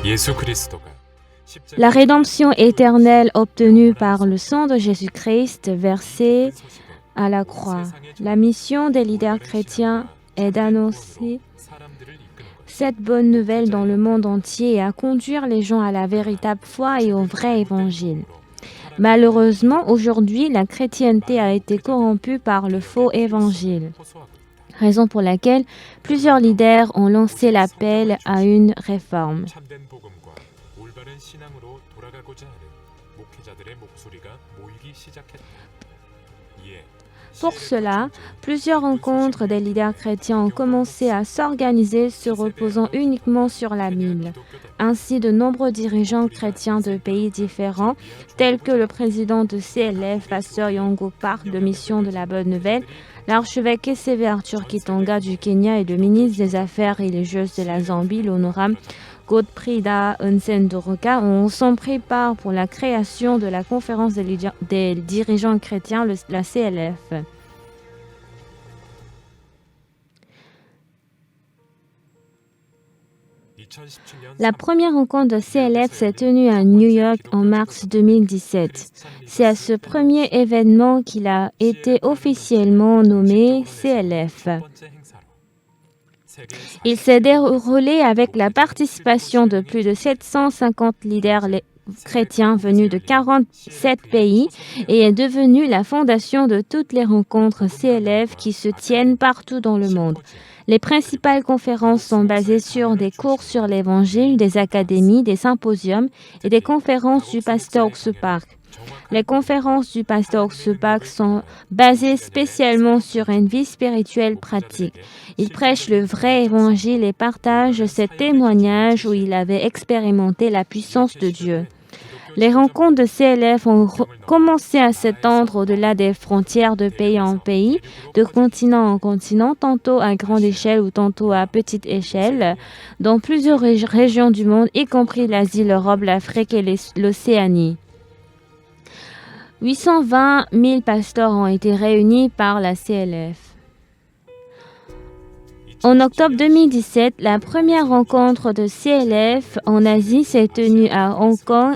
예수 그리스도가 La rédemption éternelle obtenue par le sang de Jésus-Christ versé à la croix. La mission des leaders chrétiens est d'annoncer cette bonne nouvelle dans le monde entier et à conduire les gens à la véritable foi et au vrai évangile. Malheureusement, aujourd'hui, la chrétienté a été corrompue par le faux évangile, raison pour laquelle plusieurs leaders ont lancé l'appel à une réforme. 참된 복음과 올바른 신앙으로 돌아가고자 하는 목회자들의 목소리가 모이기 시작했다. 이에 Pour cela, plusieurs rencontres des leaders chrétiens ont commencé à s'organiser se reposant uniquement sur la Bible. Ainsi, de nombreux dirigeants chrétiens de pays différents, tels que le président de CLF, Pasteur Yongo Park de Mission de la Bonne Nouvelle, l'archevêque Eseve Arthur Kitonga du Kenya et le ministre des Affaires religieuses de la Zambie, l'honorable Godfrida Nsendoroka, sont pris part pour la création de la conférence des dirigeants chrétiens, la CLF. La première rencontre de CLF s'est tenue à New York en mars 2017. C'est à ce premier événement qu'il a été officiellement nommé CLF. Il s'est déroulé avec la participation de plus de 750 leaders chrétiens venus de 47 pays et est devenu la fondation de toutes les rencontres CLF qui se tiennent partout dans le monde. Les principales conférences sont basées sur des cours sur l'Évangile, des académies, des symposiums et des conférences du pasteur Oxupark. Les conférences du pasteur Oxupark sont basées spécialement sur une vie spirituelle pratique. Il prêche le vrai évangile et partage ses témoignages où il avait expérimenté la puissance de Dieu. Les rencontres de CLF ont commencé à s'étendre au-delà des frontières de pays en pays, de continent en continent, tantôt à grande échelle ou tantôt à petite échelle, dans plusieurs régions du monde, y compris l'Asie, l'Europe, l'Afrique et l'Océanie. 820 000 pasteurs ont été réunis par la CLF. En octobre 2017, la première rencontre de CLF en Asie s'est tenue à Hong Kong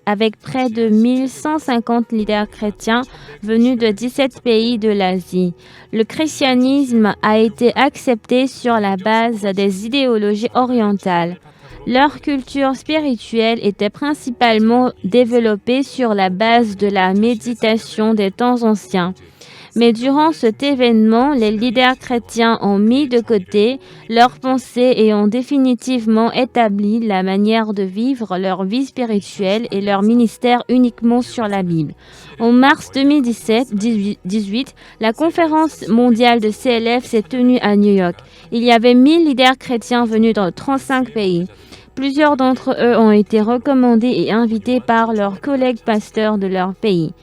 avec près de 1150 leaders chrétiens venus de 17 pays de l'Asie. Le christianisme a été accepté sur la base des idéologies orientales. Leur culture spirituelle était principalement développée sur la base de la méditation des temps anciens. Mais durant cet événement, les leaders chrétiens ont mis de côté leurs pensées et ont définitivement établi la manière de vivre leur vie spirituelle et leur ministère uniquement sur la Bible. En mars 2018, la conférence mondiale de CLF s'est tenue à New York. Il y avait 1000 leaders chrétiens venus de 35 pays. Plusieurs d'entre eux ont été recommandés et invités par leurs collègues pasteurs de leur pays.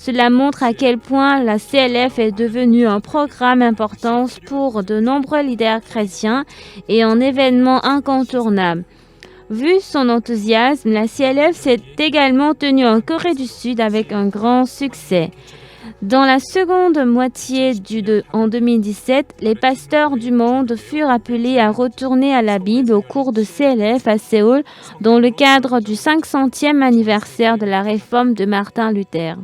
Cela montre à quel point la CLF est devenue un programme important pour de nombreux leaders chrétiens et un événement incontournable. Vu son enthousiasme, la CLF s'est également tenue en Corée du Sud avec un grand succès. Dans la seconde moitié en 2017, les pasteurs du monde furent appelés à retourner à la Bible au cours de CLF à Séoul dans le cadre du 500e anniversaire de la réforme de Martin Luther.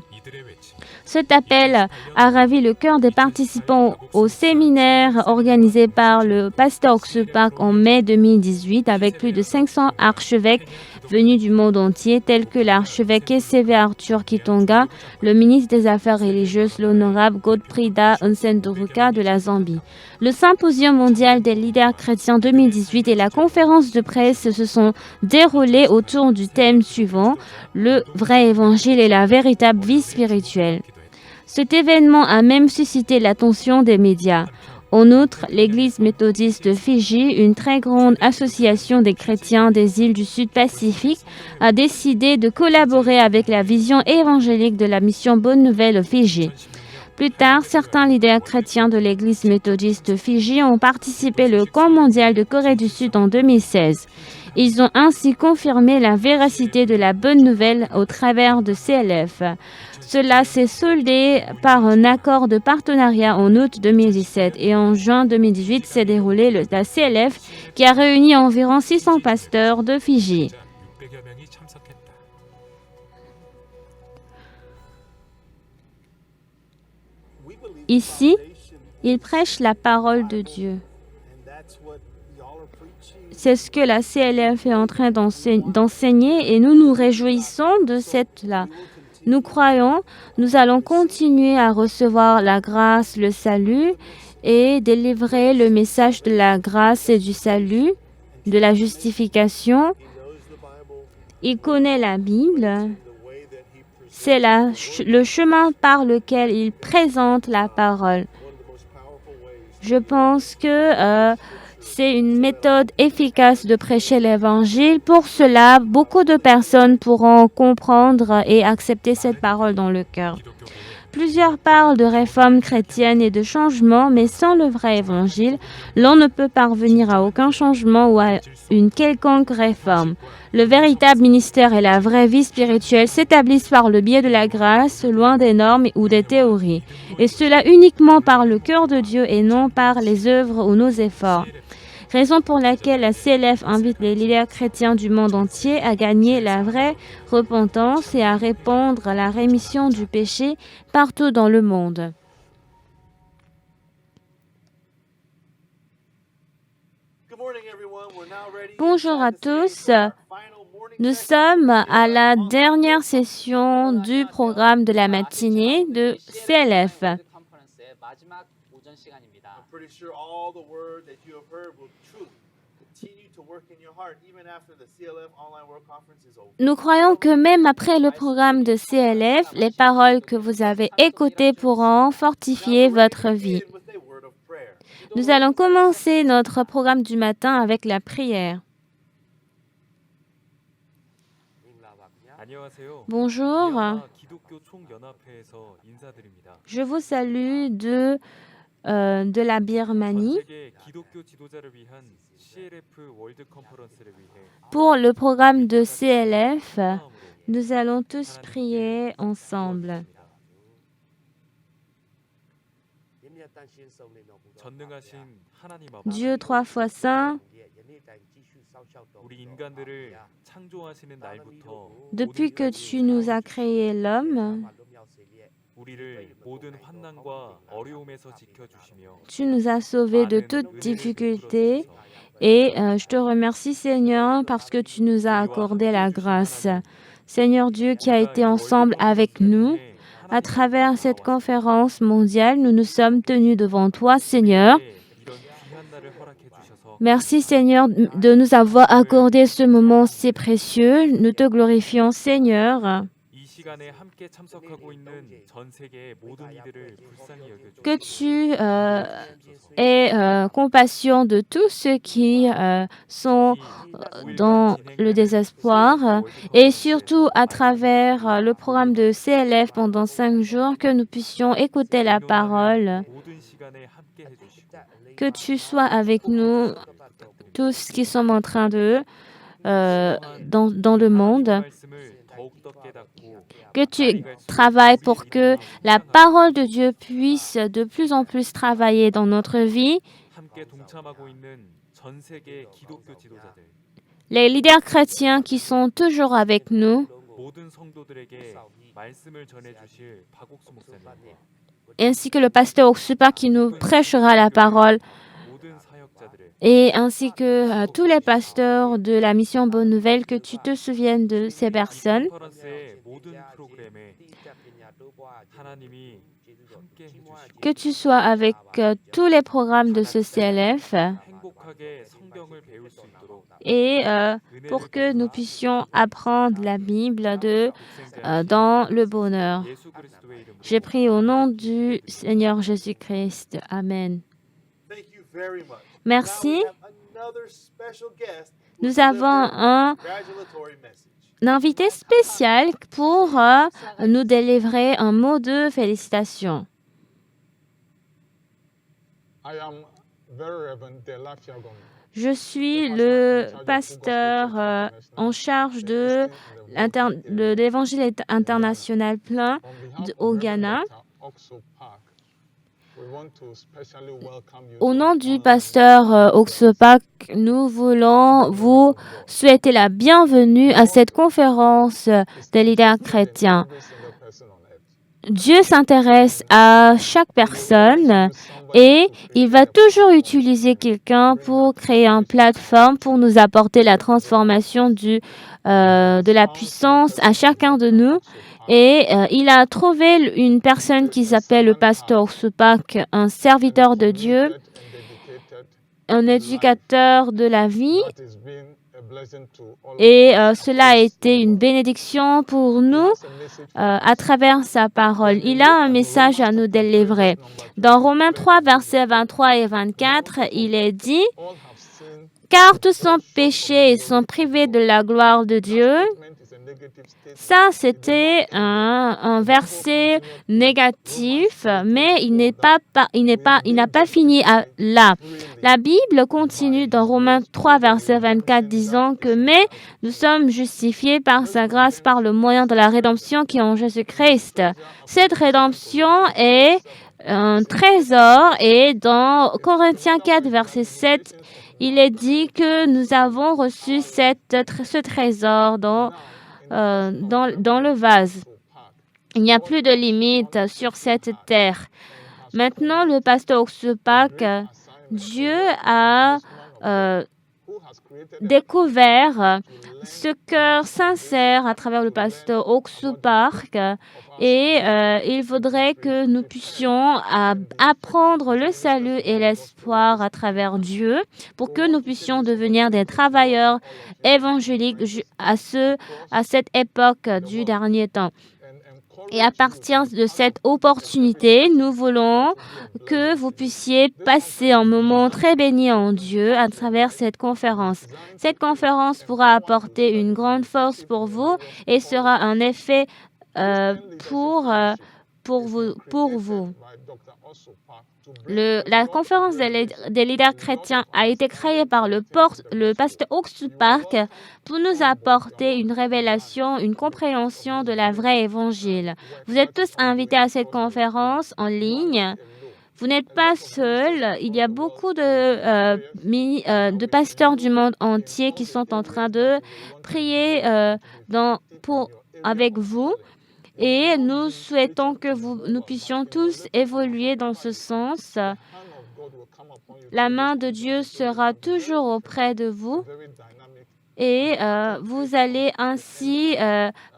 Cet appel a ravi le cœur des participants au séminaire organisé par le pasteur Oxupark en mai 2018 avec plus de 500 archevêques venus du monde entier tels que l'archevêque Eseve Arthur Kitonga, le ministre des Affaires religieuses, l'honorable Godfrida Nsendoroka de la Zambie. Le symposium mondial des leaders chrétiens 2018 et la conférence de presse se sont déroulés autour du thème suivant, le vrai évangile et la véritable vie spirituelle. Cet événement a même suscité l'attention des médias. En outre, l'Église méthodiste de Fidji, une très grande association des chrétiens des îles du Sud-Pacifique, a décidé de collaborer avec la vision évangélique de la mission Bonne Nouvelle au Fidji. Plus tard, certains leaders chrétiens de l'Église méthodiste de Fidji ont participé au camp mondial de Corée du Sud en 2016. Ils ont ainsi confirmé la véracité de la bonne nouvelle au travers de CLF. Cela s'est soldé par un accord de partenariat en août 2017 et en juin 2018 s'est déroulé la CLF qui a réuni environ 600 pasteurs de Fidji. 200여 명이 참석했다. Ici, ils prêchent la parole de Dieu. C'est ce que la CLF est en train d'enseigner et nous nous réjouissons de cela. Nous croyons, nous allons continuer à recevoir la grâce, le salut et délivrer le message de la grâce et du salut, de la justification. Il connaît la Bible. C'est le chemin par lequel il présente la parole. Je pense que c'est une méthode efficace de prêcher l'Évangile. Pour cela, beaucoup de personnes pourront comprendre et accepter cette parole dans le cœur. Plusieurs parlent de réforme chrétienne et de changement, mais sans le vrai Évangile, l'on ne peut parvenir à aucun changement ou à une quelconque réforme. Le véritable ministère et la vraie vie spirituelle s'établissent par le biais de la grâce, loin des normes ou des théories. Et cela uniquement par le cœur de Dieu et non par les œuvres ou nos efforts. Raison pour laquelle la CLF invite les leaders chrétiens du monde entier à gagner la vraie repentance et à répandre la rémission du péché partout dans le monde. Bonjour à tous. Nous sommes à la dernière session du programme de la matinée de CLF. Nous croyons que même après le programme de CLF, les paroles que vous avez écoutées pourront fortifier votre vie. Nous allons commencer notre programme du matin avec la prière. Bonjour, je vous salue de la Birmanie. Pour le programme de CLF, nous allons tous prier ensemble. Dieu trois fois saint, depuis que tu nous as créé l'homme, tu nous as sauvés de toute difficulté et je te remercie Seigneur parce que tu nous as accordé la grâce. Seigneur Dieu qui a été ensemble avec nous, à travers cette conférence mondiale, nous nous sommes tenus devant toi Seigneur. Merci Seigneur de nous avoir accordé ce moment si précieux. Nous te glorifions Seigneur. Que tu aies compassion de tous ceux qui sont dans le désespoir et surtout à travers le programme de CLF pendant 5 jours, que nous puissions écouter la parole. Que tu sois avec nous, tous qui sommes en train de dans le monde. Que tu travailles pour que la parole de Dieu puisse de plus en plus travailler dans notre vie. Les leaders chrétiens qui sont toujours avec nous, ainsi que le pasteur Oksupa qui nous prêchera la parole, et ainsi que tous les pasteurs de la mission Bonne Nouvelle, que tu te souviennes de ces personnes. Que tu sois avec tous les programmes de ce CLF et pour que nous puissions apprendre la Bible dans le bonheur. J'ai prié au nom du Seigneur Jésus-Christ. Amen. Merci. Nous avons un invité spécial pour nous délivrer un mot de félicitations. Je suis le pasteur en charge de l'Évangile international plein au Ghana. Au nom du pasteur Oxopak, nous voulons vous souhaiter la bienvenue à cette conférence des leaders chrétiens. Dieu s'intéresse à chaque personne et il va toujours utiliser quelqu'un pour créer une plateforme pour nous apporter la transformation de la puissance à chacun de nous. Et il a trouvé une personne qui s'appelle le pasteur Supak, un serviteur de Dieu, un éducateur de la vie. Et cela a été une bénédiction pour nous à travers sa parole. Il a un message à nous délivrer. Dans Romains 3, versets 23 et 24, il est dit « Car tous sont péchés et sont privés de la gloire de Dieu ». Ça, c'était un verset négatif, mais il n'a pas fini là. La Bible continue dans Romains 3, verset 24, disant que « Mais nous sommes justifiés par sa grâce par le moyen de la rédemption qui est en Jésus-Christ ». Cette rédemption est un trésor et dans Corinthiens 4, verset 7, il est dit que nous avons reçu ce trésor dans le vase. Il n'y a plus de limite sur cette terre. Maintenant, le pasteur Oxopak, Dieu a découvert ce cœur sincère à travers le pasteur Oxopak et il voudrait que nous puissions apprendre le salut et l'espoir à travers Dieu pour que nous puissions devenir des travailleurs évangéliques à cette époque du dernier temps. Et à partir de cette opportunité, nous voulons que vous puissiez passer un moment très béni en Dieu à travers cette conférence. Cette conférence pourra apporter une grande force pour vous et sera un effet pour vous. La conférence des leaders chrétiens a été créée par le pasteur Oxopak pour nous apporter une révélation, une compréhension de la vraie évangile. Vous êtes tous invités à cette conférence en ligne. Vous n'êtes pas seuls. Il y a beaucoup de pasteurs du monde entier qui sont en train de prier avec vous. Et nous souhaitons que nous puissions tous évoluer dans ce sens. La main de Dieu sera toujours auprès de vous et vous allez ainsi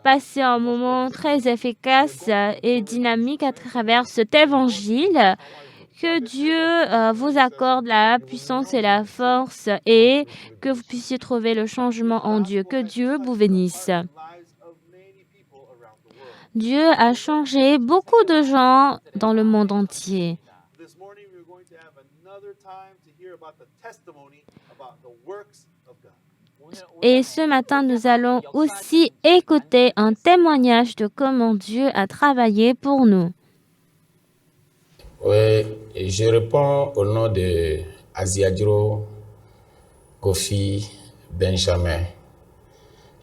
passer un moment très efficace et dynamique à travers cet évangile. Que Dieu vous accorde la puissance et la force et que vous puissiez trouver le changement en Dieu. Que Dieu vous bénisse. Dieu a changé beaucoup de gens dans le monde entier. Et ce matin, nous allons aussi écouter un témoignage de comment Dieu a travaillé pour nous. Oui, je réponds au nom de Asiadro Kofi Benjamin.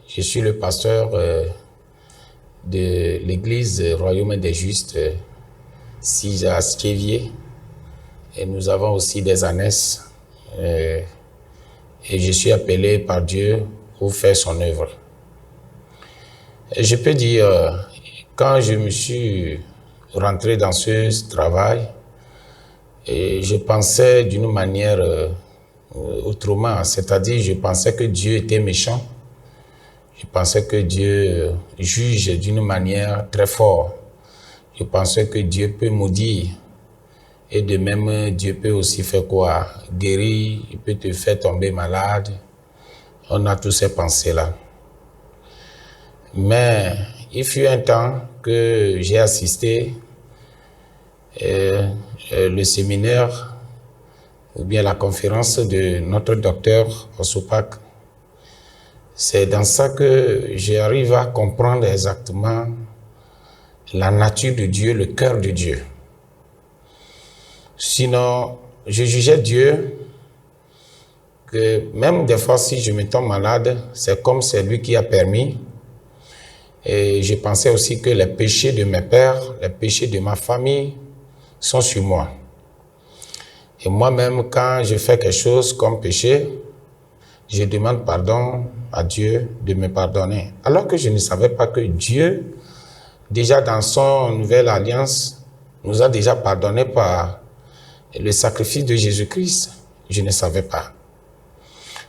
Je suis le pasteur de l'église Royaume des Justes, Sija Skevier. Et nous avons aussi des ânesses. Et je suis appelé par Dieu pour faire son œuvre. Et je peux dire, quand je me suis rentré dans ce travail, et je pensais d'une manière autrement, c'est-à-dire je pensais que Dieu était méchant. Je pensais que Dieu juge d'une manière très forte. Je pensais que Dieu peut maudire. Et de même, Dieu peut aussi faire quoi? Guérir, il peut te faire tomber malade. On a toutes ces pensées-là. Mais il fut un temps que j'ai assisté le séminaire ou bien la conférence de notre docteur Oxopak. C'est dans ça que j'arrive à comprendre exactement la nature de Dieu, le cœur de Dieu. Sinon, je jugeais Dieu que même des fois si je me tombe malade, c'est comme c'est lui qui a permis. Et je pensais aussi que les péchés de mes pères, les péchés de ma famille sont sur moi. Et moi-même, quand je fais quelque chose comme péché, je demande pardon à Dieu de me pardonner. Alors que je ne savais pas que Dieu, déjà dans son nouvelle alliance, nous a déjà pardonné par le sacrifice de Jésus-Christ. Je ne savais pas.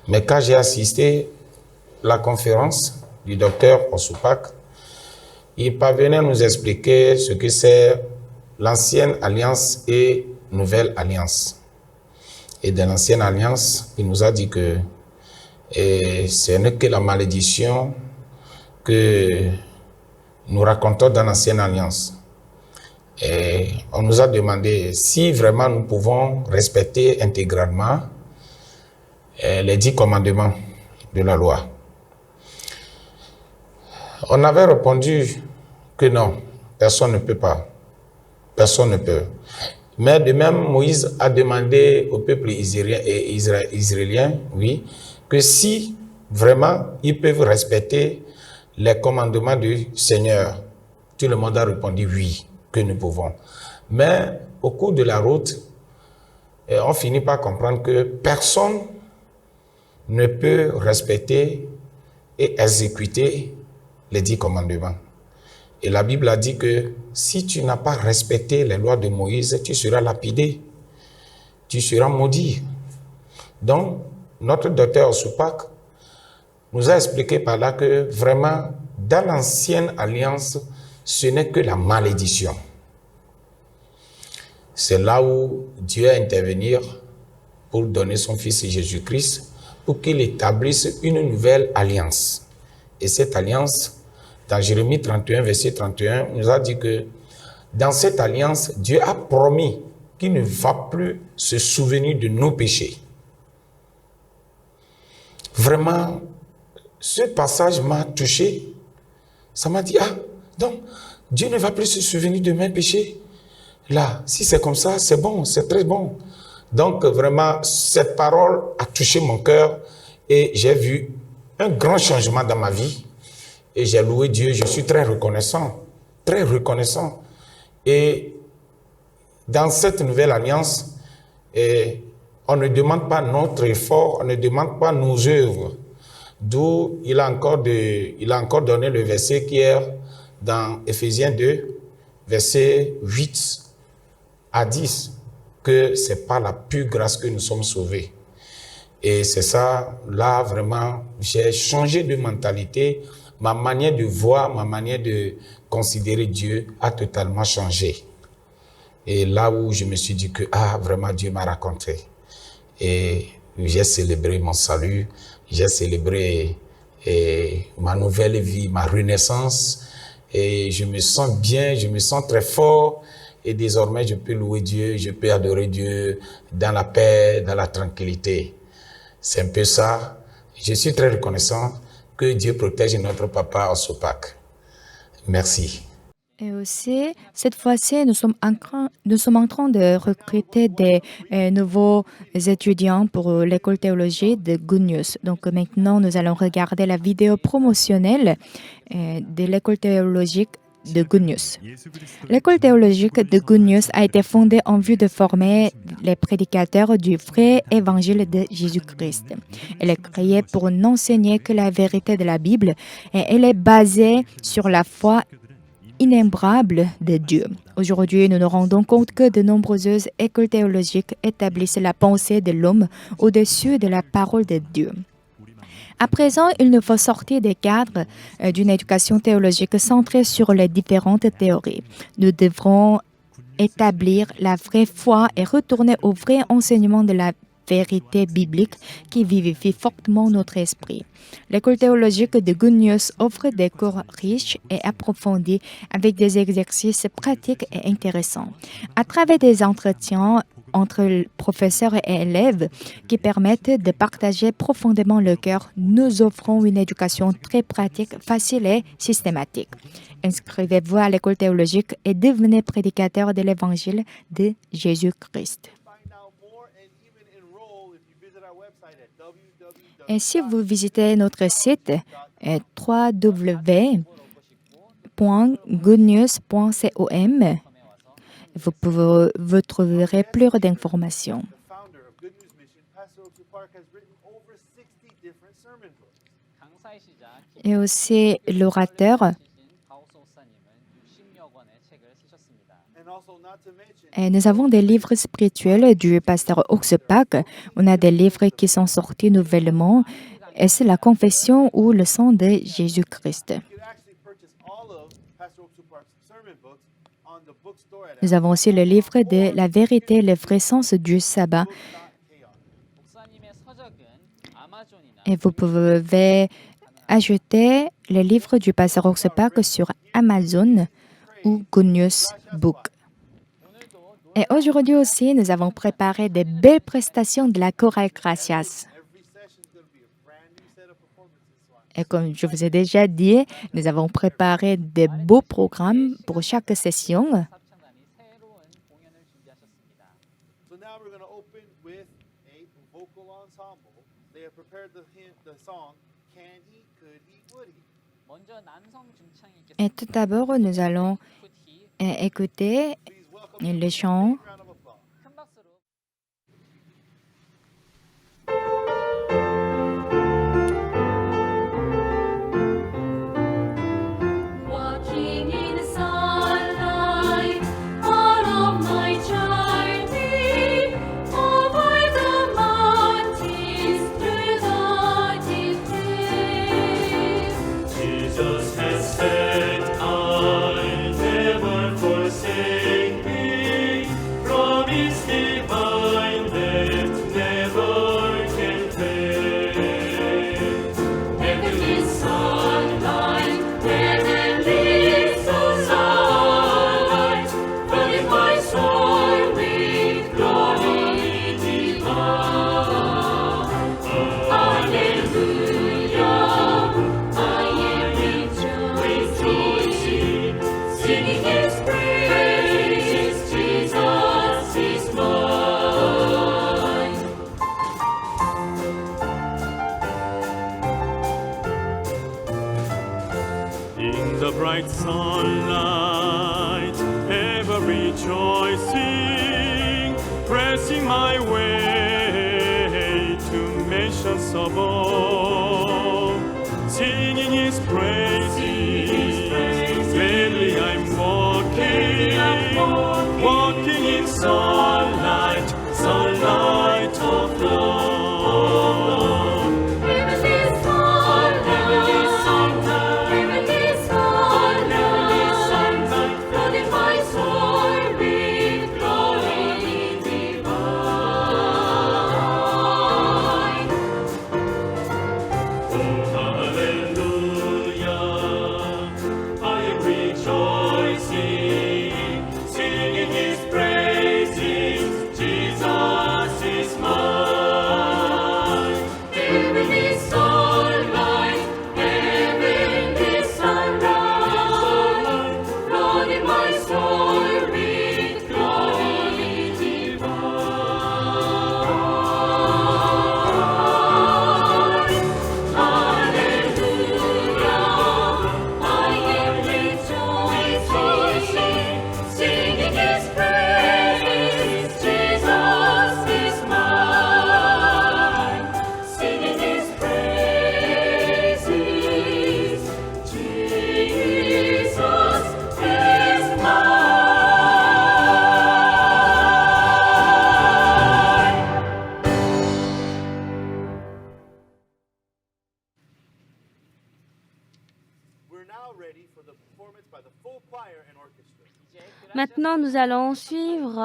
Mais quand j'ai assisté à la conférence du docteur Osupak, il parvenait à nous expliquer ce que c'est l'ancienne alliance et nouvelle alliance. Et dans l'ancienne alliance, il nous a dit que ce n'est que la malédiction que nous racontons dans l'ancienne alliance. Et on nous a demandé si vraiment nous pouvons respecter intégralement les 10 commandements de la loi. On avait répondu que non, personne ne peut pas. Personne ne peut. Mais de même, Moïse a demandé au peuple israélien, oui, que si vraiment ils peuvent respecter les commandements du Seigneur, tout le monde a répondu oui, que nous pouvons. Mais au cours de la route, on finit par comprendre que personne ne peut respecter et exécuter les 10 commandements. Et la Bible a dit que si tu n'as pas respecté les lois de Moïse, tu seras lapidé, tu seras maudit. Donc, notre docteur Osupak nous a expliqué par là que vraiment, dans l'ancienne alliance, ce n'est que la malédiction. C'est là où Dieu a intervenir pour donner son Fils Jésus-Christ, pour qu'il établisse une nouvelle alliance. Et cette alliance, dans Jérémie 31, verset 31, nous a dit que dans cette alliance, Dieu a promis qu'il ne va plus se souvenir de nos péchés. Vraiment, ce passage m'a touché. Ça m'a dit, donc, Dieu ne va plus se souvenir de mes péchés. Là, si c'est comme ça, c'est bon, c'est très bon. Donc, vraiment, cette parole a touché mon cœur et j'ai vu un grand changement dans ma vie. Et j'ai loué Dieu, je suis très reconnaissant, très reconnaissant. Et dans cette nouvelle alliance, on ne demande pas notre effort, on ne demande pas nos œuvres. D'où il a encore donné le verset qui est dans Éphésiens 2, verset 8 à 10, que c'est par la pure grâce que nous sommes sauvés. Et c'est ça, là vraiment, j'ai changé de mentalité. Ma manière de voir, ma manière de considérer Dieu a totalement changé. Et là où je me suis dit que, vraiment Dieu m'a raconté. Et j'ai célébré mon salut, j'ai célébré ma nouvelle vie, ma renaissance. Et je me sens bien, je me sens très fort. Et désormais, je peux louer Dieu, je peux adorer Dieu dans la paix, dans la tranquillité. C'est un peu ça. Je suis très reconnaissant. Que Dieu protège notre papa Osupak. Merci. Et aussi, cette fois-ci, nous sommes en train de recruter des nouveaux étudiants pour l'école théologique de Good News. Donc maintenant, nous allons regarder la vidéo promotionnelle de l'école théologique de Good News. L'école théologique de Good News a été fondée en vue de former les prédicateurs du vrai évangile de Jésus-Christ. Elle est créée pour n'enseigner que la vérité de la Bible et elle est basée sur la foi inébranlable de Dieu. Aujourd'hui, nous nous rendons compte que de nombreuses écoles théologiques établissent la pensée de l'homme au-dessus de la parole de Dieu. À présent, il nous faut sortir des cadres d'une éducation théologique centrée sur les différentes théories. Nous devrons établir la vraie foi et retourner au vrai enseignement de la vérité biblique qui vivifie fortement notre esprit. L'école théologique de Good News offre des cours riches et approfondis avec des exercices pratiques et intéressants. À travers des entretiens entre professeurs et élèves qui permettent de partager profondément le cœur, nous offrons une éducation très pratique, facile et systématique. Inscrivez-vous à l'école théologique et devenez prédicateur de l'évangile de Jésus-Christ. Et si vous visitez notre site www.goodnews.com, vous trouverez plus d'informations. Et aussi l'orateur. Et nous avons des livres spirituels du pasteur Oxpac. On a des livres qui sont sortis nouvellement. Et c'est la confession ou le sang de Jésus-Christ. Nous avons aussi le livre de la vérité, le vrai sens du sabbat. Et vous pouvez ajouter le livre du pasteur Oxpac sur Amazon ou Good News Book. Et aujourd'hui aussi, nous avons préparé des belles prestations de la chorale Gracias. Et comme je vous ai déjà dit, nous avons préparé des beaux programmes pour chaque session. Et tout d'abord, nous allons écouter le chant. Walking in sunlight, all of my journey, over the mountains, through the deep waves. Jesus has said, I'll never forsake thee. Promise divine that never can fail. Heavenly sunlight, heavenly sunlight, flooding my soul with glory divine. Hallelujah, I am rejoicing, singing His praise. Jesus is mine. In the bright sunlight, ever rejoicing, pressing my way to nations above, singing His praises. Gladly I'm walking in sunlight, sunlight of love. Heavenly sunlight, flooding my soul with glory divine. Hallelujah, I am rejoicing, singing His praises. Jesus is mine. Heavenly sunlight, flooding my soul with glory divine. Hallelujah, I am rejoicing, singing His praise. Jesus is mine, singing His praises. Jesus is mine. We're now ready for the performance by the full choir and orchestra. Maintenant, nous allons suivre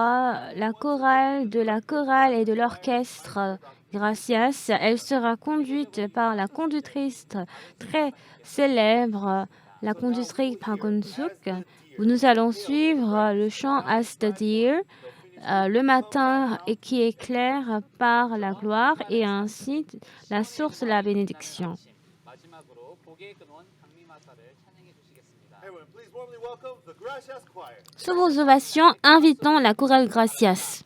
la chorale de la chorale et de l'orchestre Gracias. Elle sera conduite par la conductrice très célèbre, la conductrice Park Eun-suk. Nous allons suivre le chant As the Deer, le matin et qui éclaire par la gloire et ainsi la source de la bénédiction. 마지막으로 복의 근원 강림하사를 찬양해 주시겠습니다. Everyone, please warmly welcome the Gracias Choir. Sous vos ovations, invitons la chorale Gracias.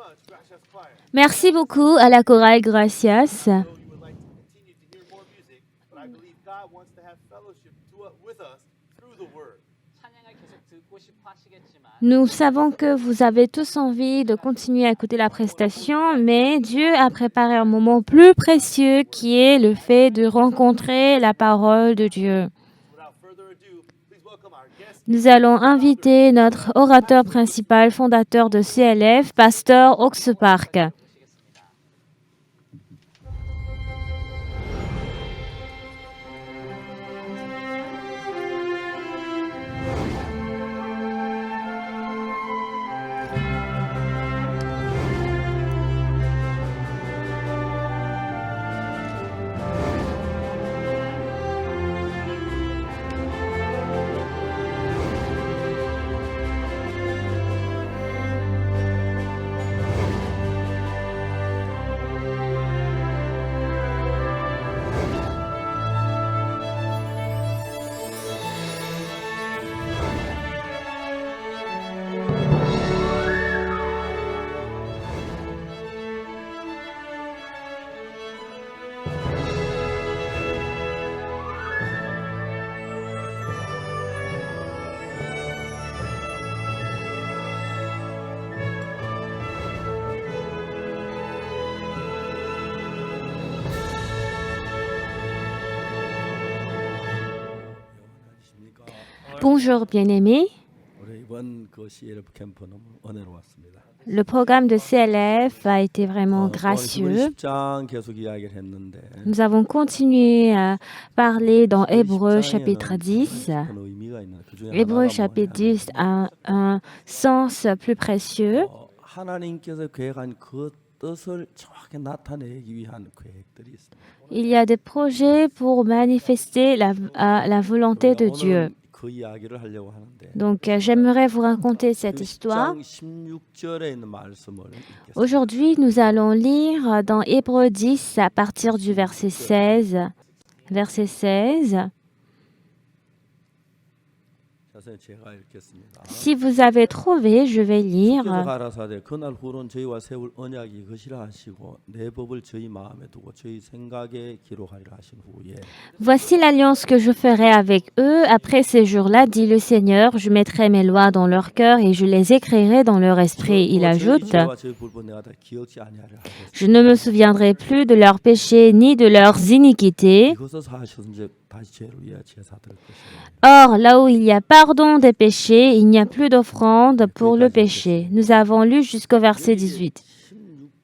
much, Gracias Choir. Merci beaucoup à la chorale Gracias. I know you would like to continue to hear more music, but I believe God wants to have fellowship with us through the Word. 찬양을 계속 듣고 싶어 하시겠지만 Nous savons que vous avez tous envie de continuer à écouter la prestation, mais Dieu a préparé un moment plus précieux qui est le fait de rencontrer la parole de Dieu. Without further ado, please welcome our guest. Nous allons inviter notre orateur principal, fondateur de CLF, pasteur Oxpark. Bonjour bien-aimés. 올해 이번 그 CLF 캠프 너무 은혜로웠습니다. Le programme de CLF a été vraiment 오늘 gracieux. 10장 계속 이야기를 했는데 Nous avons continué à parler dans Hébreux chapitre 10. 큰 의미가 있는 그 중에 Hébreux 하나가 chapitre 뭐냐면 10 a un sens plus précieux. 하나님께서 계획한 그 뜻을 정확히 나타내기 위한 계획들이 있습니다. Il y a des projets pour manifester la volonté de Dieu. 오늘 그 이야기를 하려고 하는데 Donc, j'aimerais vous raconter cette 그 histoire. 10장 16절에 있는 말씀을 읽겠습니다. Aujourd'hui, nous allons lire dans Hébreux 10 à partir du verset 16. Verset 16. 자세히 제가 읽겠습니다. Si vous avez trouvé, je vais lire. 주께서 가라사대 그날 후론 저희와 세울 언약이 이것이라 하시고 내 법을 저희 마음에 두고 저희 생각에 기록하리라 하신 후에 Voici l'alliance que je ferai avec eux. Après ces jours-là, dit le Seigneur, je mettrai mes lois dans leur cœur et je les écrirai dans leur esprit. Il ajoute, 저희와 저희 불법 내가 다 기억지 아니하리라 하셨으니 je ne me souviendrai plus de leurs péchés ni de leurs iniquités. 이것을 사하셨은즉 다시 죄를 위하여 제사 드릴 것이라. Or, là où il y a pardon des péchés, il n'y a plus d'offrande pour le péché. Nous avons lu jusqu'au verset 18.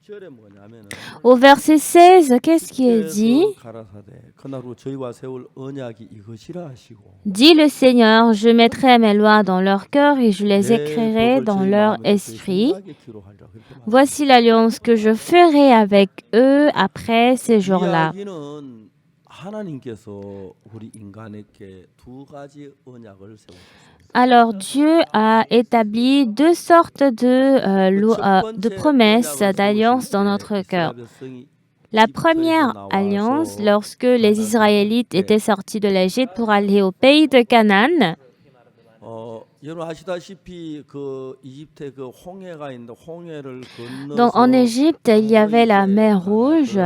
16절에 뭐냐면은 Au verset 16, qu'est-ce qui est dit? 주께서 가라사대 그날 후 저희와 세울 언약이 이것이라 하시고 Dit le Seigneur, je mettrai mes lois dans leur cœur et je les 내 écrirai 법을 dans 저희 leur 마음에 두고 저희 esprit. 생각에 기록하리라. 그렇게 말합니다. Voici l'alliance que je ferai avec eux après ces jours-là. 이야기는 하나님께서 우리 인간에게 두 가지 언약을 세우셨습니다. Alors Dieu a établi deux sortes de promesses d'alliance dans notre cœur. La première alliance, lorsque les Israélites étaient sortis de l'Égypte pour aller au pays de Canaan. 여러분 아시다시피 그 이집트에 그 홍해가 있는데 홍해를 건너서 Donc en Égypte, il y avait la mer Rouge.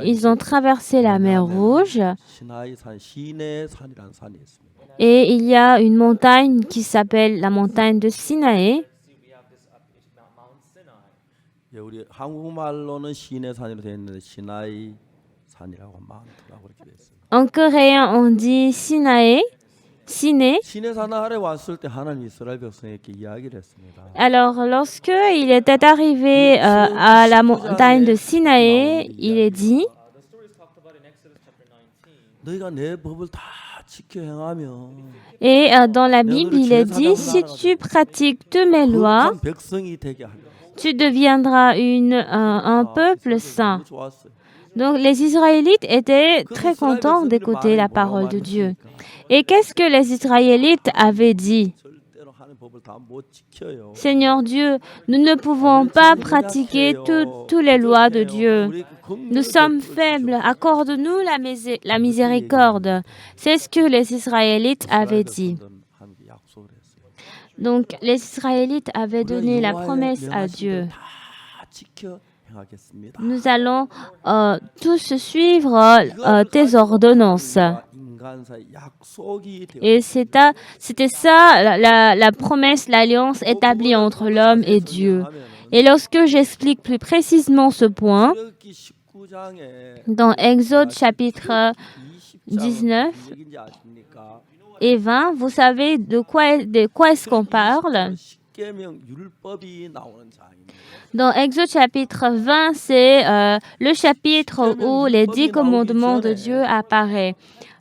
Ils ont traversé la mer Rouge 시나이산 시내산이라는 산이 있습니다. et il y a une montagne qui s'appelle la montagne de Sinaï. 예, 우리 한국말로는 시내산이라고 되어 있는데 시나이산이라고 마운트라고 그렇게 되어 있습니다. En coréen, on dit Sinaï. Siné. 시내산 아래 왔을 때 하나님 이스라엘 백성에게 이야기를 했습니다. Alors, lorsque il était arrivé à la montagne de Sinaï, il est dit, 너희가 내 법을 다 지켜 행하면 et dans la Bible, il est dit, si tu pratiques toutes mes lois, 거룩한 백성이 되게 하리라. tu deviendras un peuple saint. 너무 좋았어요. Donc, les Israélites étaient très contents d'écouter la parole de Dieu. Et qu'est-ce que les Israélites avaient dit? 절대로 하나님 법을 다 못 지켜요. Seigneur Dieu, nous ne pouvons pas pratiquer toutes les lois de Dieu. Nous sommes faibles, accorde-nous la miséricorde. C'est ce que les Israélites avaient dit. Donc, les Israélites avaient donné la promesse à Dieu. 지켜 행하겠습니다. nous allons tous suivre tes ordonnances. 인간 사이 약속이 되어 Et c'était ça la promesse, l'alliance établie entre l'homme et Dieu. Et lorsque j'explique plus précisément ce point, 출애굽기 19장에 dans Exode chapitre 19 et 20, vous savez de quoi est-ce qu'on parle? 십계명 율법이 나오는 장입니다. Dans Exode chapitre 20, c'est le chapitre où les 10 commandements de Dieu apparaissent.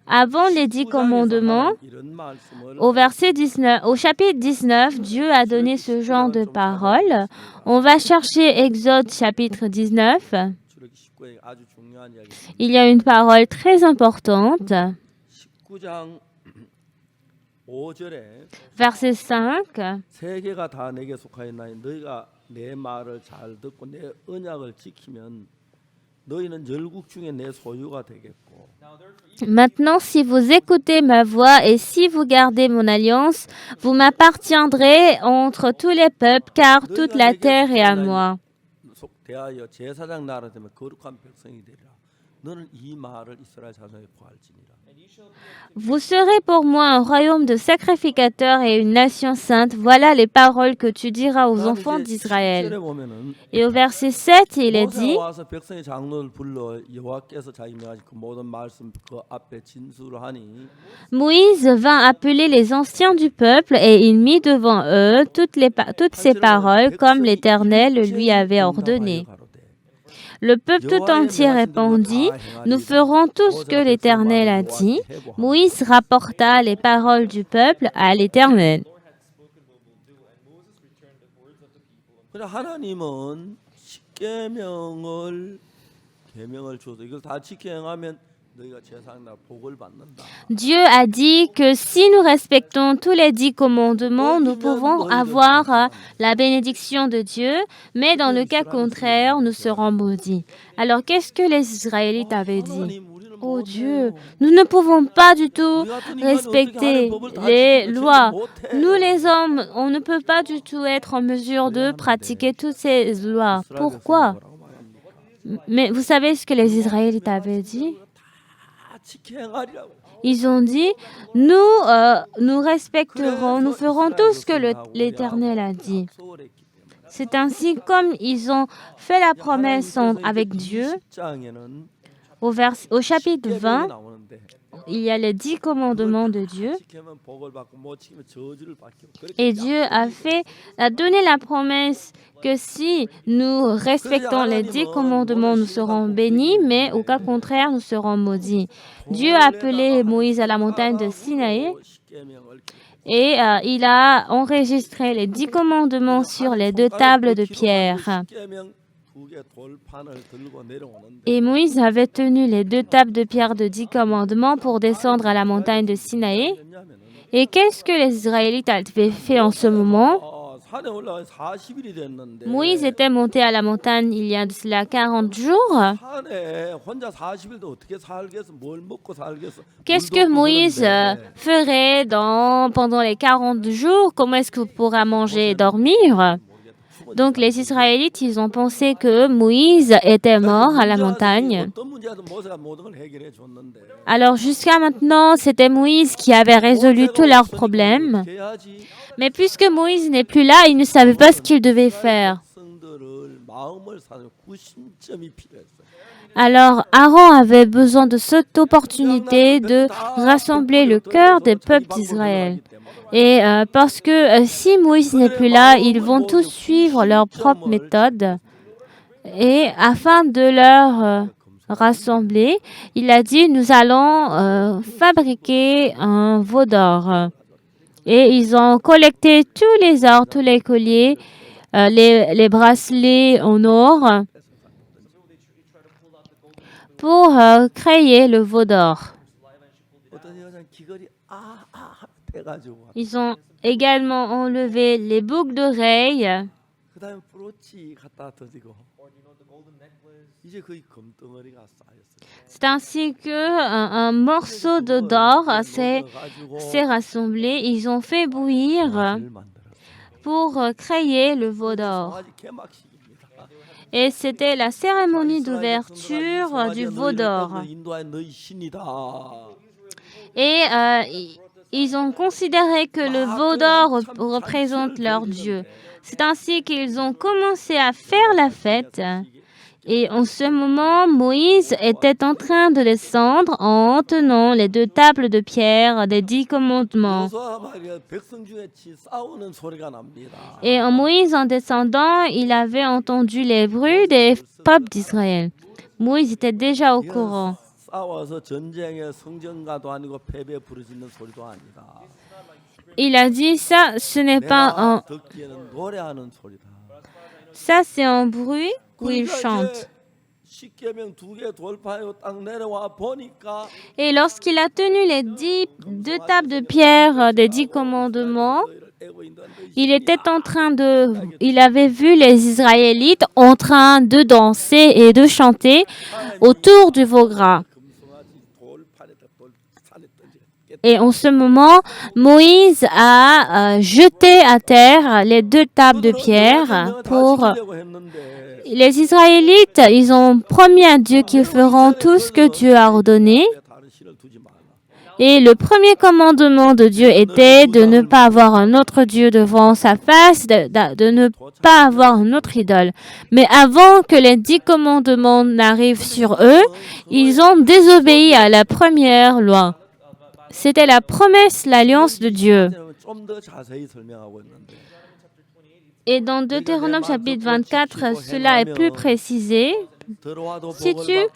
Avant les 10 commandements, 이런 말씀을 au chapitre 19, Dieu a donné ce genre de paroles. On va chercher Exode chapitre 19. 출애굽기 19장에 아주 중요한 이야기입니다. Il y a une parole très importante. 19장 5절에 Verset 5. 세계가 다 내게 속하였나니 너희가 내 말을 잘 듣고 내 언약을 지키면 너희는 열국 중에 내 소유가 되겠고 Maintenant, si vous écoutez ma voix et si vous gardez mon alliance, vous m'appartiendrez entre tous les peuples, car toute la terre est à moi. 대하여 제사장 나라 되면 거룩한 백성이 되리라. 너는 이 말을 이스라엘 자손에게 보할지니라. Vous serez pour moi un royaume de sacrificateurs et une nation sainte. Voilà les paroles que tu diras aux enfants d'Israël. 10절에 보면은 Et au verset 7, il est dit, 모세가 와서 백성의 장로를 불러 여호와께서 자기 명하신 그 모든 말씀 그 앞에 진술을 하니 Moïse vint appeler les anciens du peuple et il mit devant eux toutes ces paroles comme l'Éternel lui avait ordonné. Le peuple tout entier répondit, nous ferons tout ce que l'Éternel a dit. Moïse rapporta les paroles du peuple à l'Éternel. 그러나 하나님은 계명을 주어서 이걸 다 지켜 행하면 너희가 제사장 나라 복을 받는다. Dieu a dit que si nous respectons tous les 10 commandements, nous pouvons avoir la bénédiction de Dieu, mais dans le cas contraire, nous serons maudits. Alors, qu'est-ce que les Israélites avaient dit? Oh Dieu, nous ne pouvons pas du tout respecter les lois. Nous les hommes, on ne peut pas du tout être en mesure de pratiquer toutes ces lois. Pourquoi? Mais vous savez ce que les Israélites avaient dit? Ils ont dit, nous respecterons, nous ferons tout ce que l'Éternel a dit. C'est ainsi comme ils ont fait la promesse avec Dieu. Au chapitre 20, il y a les 10 commandements de Dieu. Et Dieu a donné la promesse que si nous respectons les 10 commandements, nous serons bénis, mais au cas contraire, nous serons maudits. Dieu a appelé Moïse à la montagne de Sinaï et il a enregistré les 10 commandements sur les 2 tables de pierre. Et Moïse avait tenu les 2 tables de pierre de 10 commandements pour descendre à la montagne de Sinaï. Et qu'est-ce que les Israélites avaient fait en ce moment? Moïse était monté à la montagne il y a de cela 40 jours. Qu'est-ce que Moïse ferait pendant les 40 jours? Comment est-ce qu'il pourra manger et dormir? Donc les Israélites, ils ont pensé que Moïse était mort à la montagne. Alors jusqu'à maintenant, c'était Moïse qui avait résolu tous leurs problèmes. Mais puisque Moïse n'est plus là, il ne savait pas ce qu'il devait faire. Alors Aaron avait besoin de cette opportunité de rassembler le cœur des peuples d'Israël. Et parce que si Moïse n'est plus là, ils vont tous suivre leur propre méthode. Et afin de leur rassembler, il a dit, nous allons fabriquer un veau d'or. Et ils ont collecté tous les ors, tous les colliers, les bracelets en or pour créer le veau d'or. Ils ont également enlevé les boucles d'oreilles. C'est ainsi qu'un morceau d'or s'est rassemblé. Ils ont fait bouillir pour créer le veau d'or. Et c'était la cérémonie d'ouverture du veau d'or. 인도하여 너희 신이다. Et ils ont considéré que le veau d'or représente leur Dieu. C'est ainsi qu'ils ont commencé à faire la fête. Et en ce moment, Moïse était en train de descendre en tenant les 2 tables de pierre des 10 commandements. 여호수아가 말이야 백성 중에 싸우는 소리가 납니다. Et en Moïse, en descendant, il avait entendu les bruits des peuples d'Israël. Moïse était déjà au courant. 싸워서 전쟁의 성전가도 아니고 패배 부르짖는 소리도 아니다. Il a dit ça, ce n'est pas 내가 un... 듣기에는 노래하는 소리다. Ça, c'est un bruit où ils chantent. 십계명 2개 돌파하고 딱 내려와 보니까 Et lorsqu'il a tenu les 2 tables de pierre des 10 commandements, il était en train de... Il avait vu les Israélites en train de danser et de chanter autour du veau gras. Et en ce moment, Moïse a jeté à terre les 2 tables de pierre pour... Les Israélites, ils ont promis à Dieu qu'ils feront tout ce que Dieu a ordonné. Et le premier commandement de Dieu était de ne pas avoir un autre Dieu devant sa face, de ne pas avoir une autre idole. Mais avant que les 10 commandements n'arrivent sur eux, ils ont désobéi à la première loi. C'était la promesse, l'alliance de Dieu. 좀더 자세히 설명하고 있는데 Et dans Deutéronome chapitre 24, cela est plus précisé. 들어와도 Si 복을 tu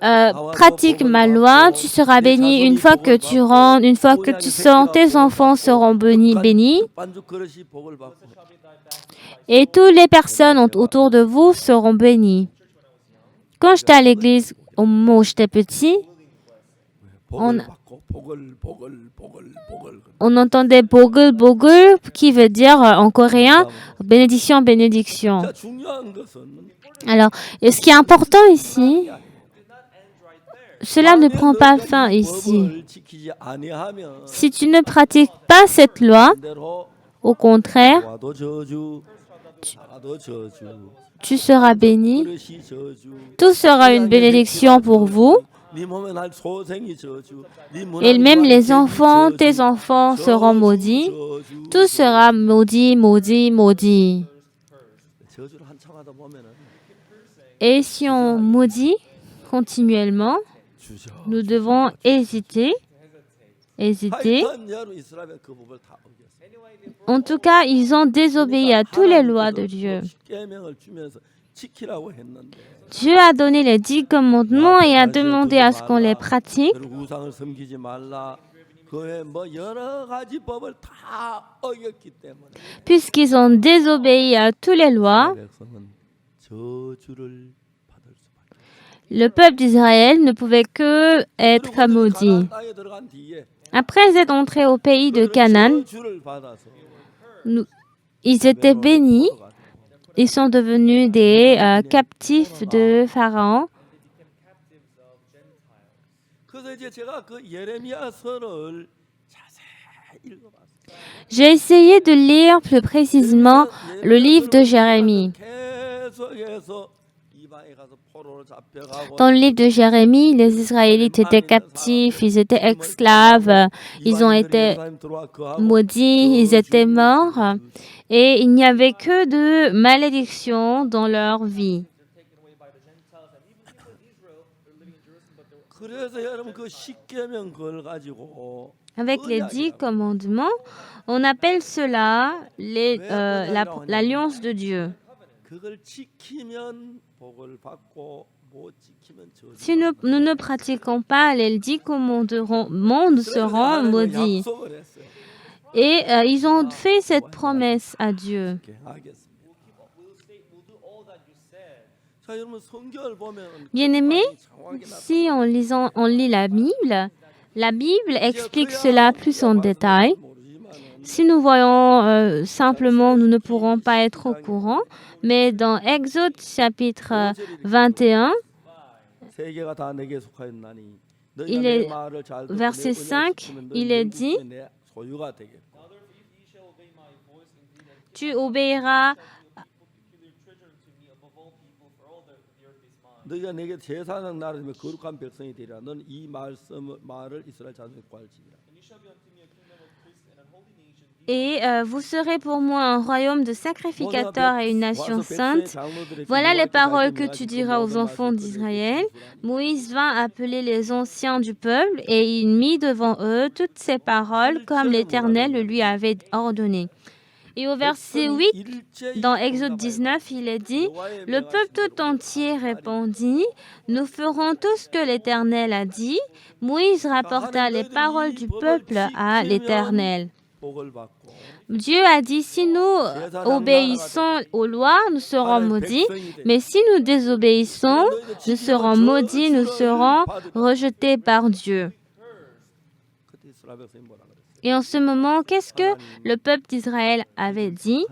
받고 pratiques ma loi, tu seras béni. Une fois que tu rentres, une fois que tu sors, tes enfants seront bénis. 반죽 그릇이 복을 받고 Et toutes les personnes autour de vous seront bénies. Quand j'étais à l'église, au moment où j'étais petit, 복을 받고 복을 on entendait bogul bogul, qui veut dire en coréen bénédiction, bénédiction. 자, 중요한 것은 Alors, et ce qui est important ici, cela ne prend pas fin ici. 법을 지키지 아니하면 Si tu ne pratiques pas cette loi, 대로 au contraire, 와도 저주 나가도 저주 tu seras béni. 그릇이 저주 Tout sera une bénédiction pour vous. 네 몸에 날 소생이 저주 네 Et même 문화를 les enfants, 저주, tes enfants seront maudits. 저주. Tout sera maudit, maudit, maudit. 저주를 한참 하다 보면은 Et si on maudit continuellement, 주저 nous devons hésiter. 하여튼 여러분 이스라엘 그 법을 다 어겼어요. En tout cas, ils ont désobéi à toutes les lois de Dieu. 십계명을 주면서 지키라고 했는데 Dieu a donné les 10 commandements et a demandé à ce qu'on les pratique. 그리고 우상을 섬기지 말라. 그에 뭐 여러 가지 법을 다 어겼기 때문에 Puisqu'ils ont désobéi à toutes les lois, 백성은 저주를 받을 수밖에. le peuple d'Israël ne pouvait que être maudit. 땅에 들어간 뒤에 Après être entrés au pays de Canaan, 저주를 받아서 ils étaient bénis. Ils sont devenus des captifs de Pharaon. 그래서 이제 제가 그 예레미야서를 자세히 읽어봤어요. J'ai essayé de lire plus précisément le livre de Jérémie. 계속해서 이방에 가서 포로로 잡혀가고 Dans le livre de Jérémie, les Israélites étaient captifs, ils étaient esclaves, ils ont été maudits, ils étaient morts. Et il n'y avait que de malédictions dans leur vie. 그래서 여러분 그 십계명 걸 가지고 Avec les 10 commandements, on appelle cela l'alliance de Dieu. 그걸 지키면 복을 받고 못 지키면 저주. Si nous ne pratiquons pas les 10 commandements, nous serons maudits. 약속을 했어요. Et ils ont fait cette promesse à Dieu. 이렇게 하겠습니다. 자, 여러분 성경을 보면 Bien-aimés, si on lit la Bible explique cela plus en détail. Si nous voyons simplement, nous ne pourrons pas être au courant. Mais dans Exode chapitre 21, 세계가 다 내게 속하였나니 il 너희가 est- 내 말을 잘 듣고 verset 내 5, 은혜를 지키면 il 너희 est dit, 내 소유가 되겠고. tu obéiras 너희가 내게 제사장 나라며 거룩한 백성이 되리라. 너는 이 말을 이스라엘 자손에게 구할지니라. Et vous serez pour moi un royaume de sacrificateurs et une nation sainte. Voilà les paroles que tu diras aux enfants d'Israël. Moïse vint appeler les anciens du peuple et il mit devant eux toutes ces paroles comme l'Éternel le lui avait ordonné. Et au verset 8, dans Exode 19, il est dit, « Le peuple tout entier répondit, « Nous ferons tout ce que l'Éternel a dit. » Moïse rapporta les paroles du peuple à l'Éternel. Dieu a dit, si nous obéissons aux lois, nous serons maudits, mais si nous désobéissons, nous serons maudits, nous serons rejetés par Dieu. Et en ce moment, qu'est-ce que le peuple d'Israël avait dit?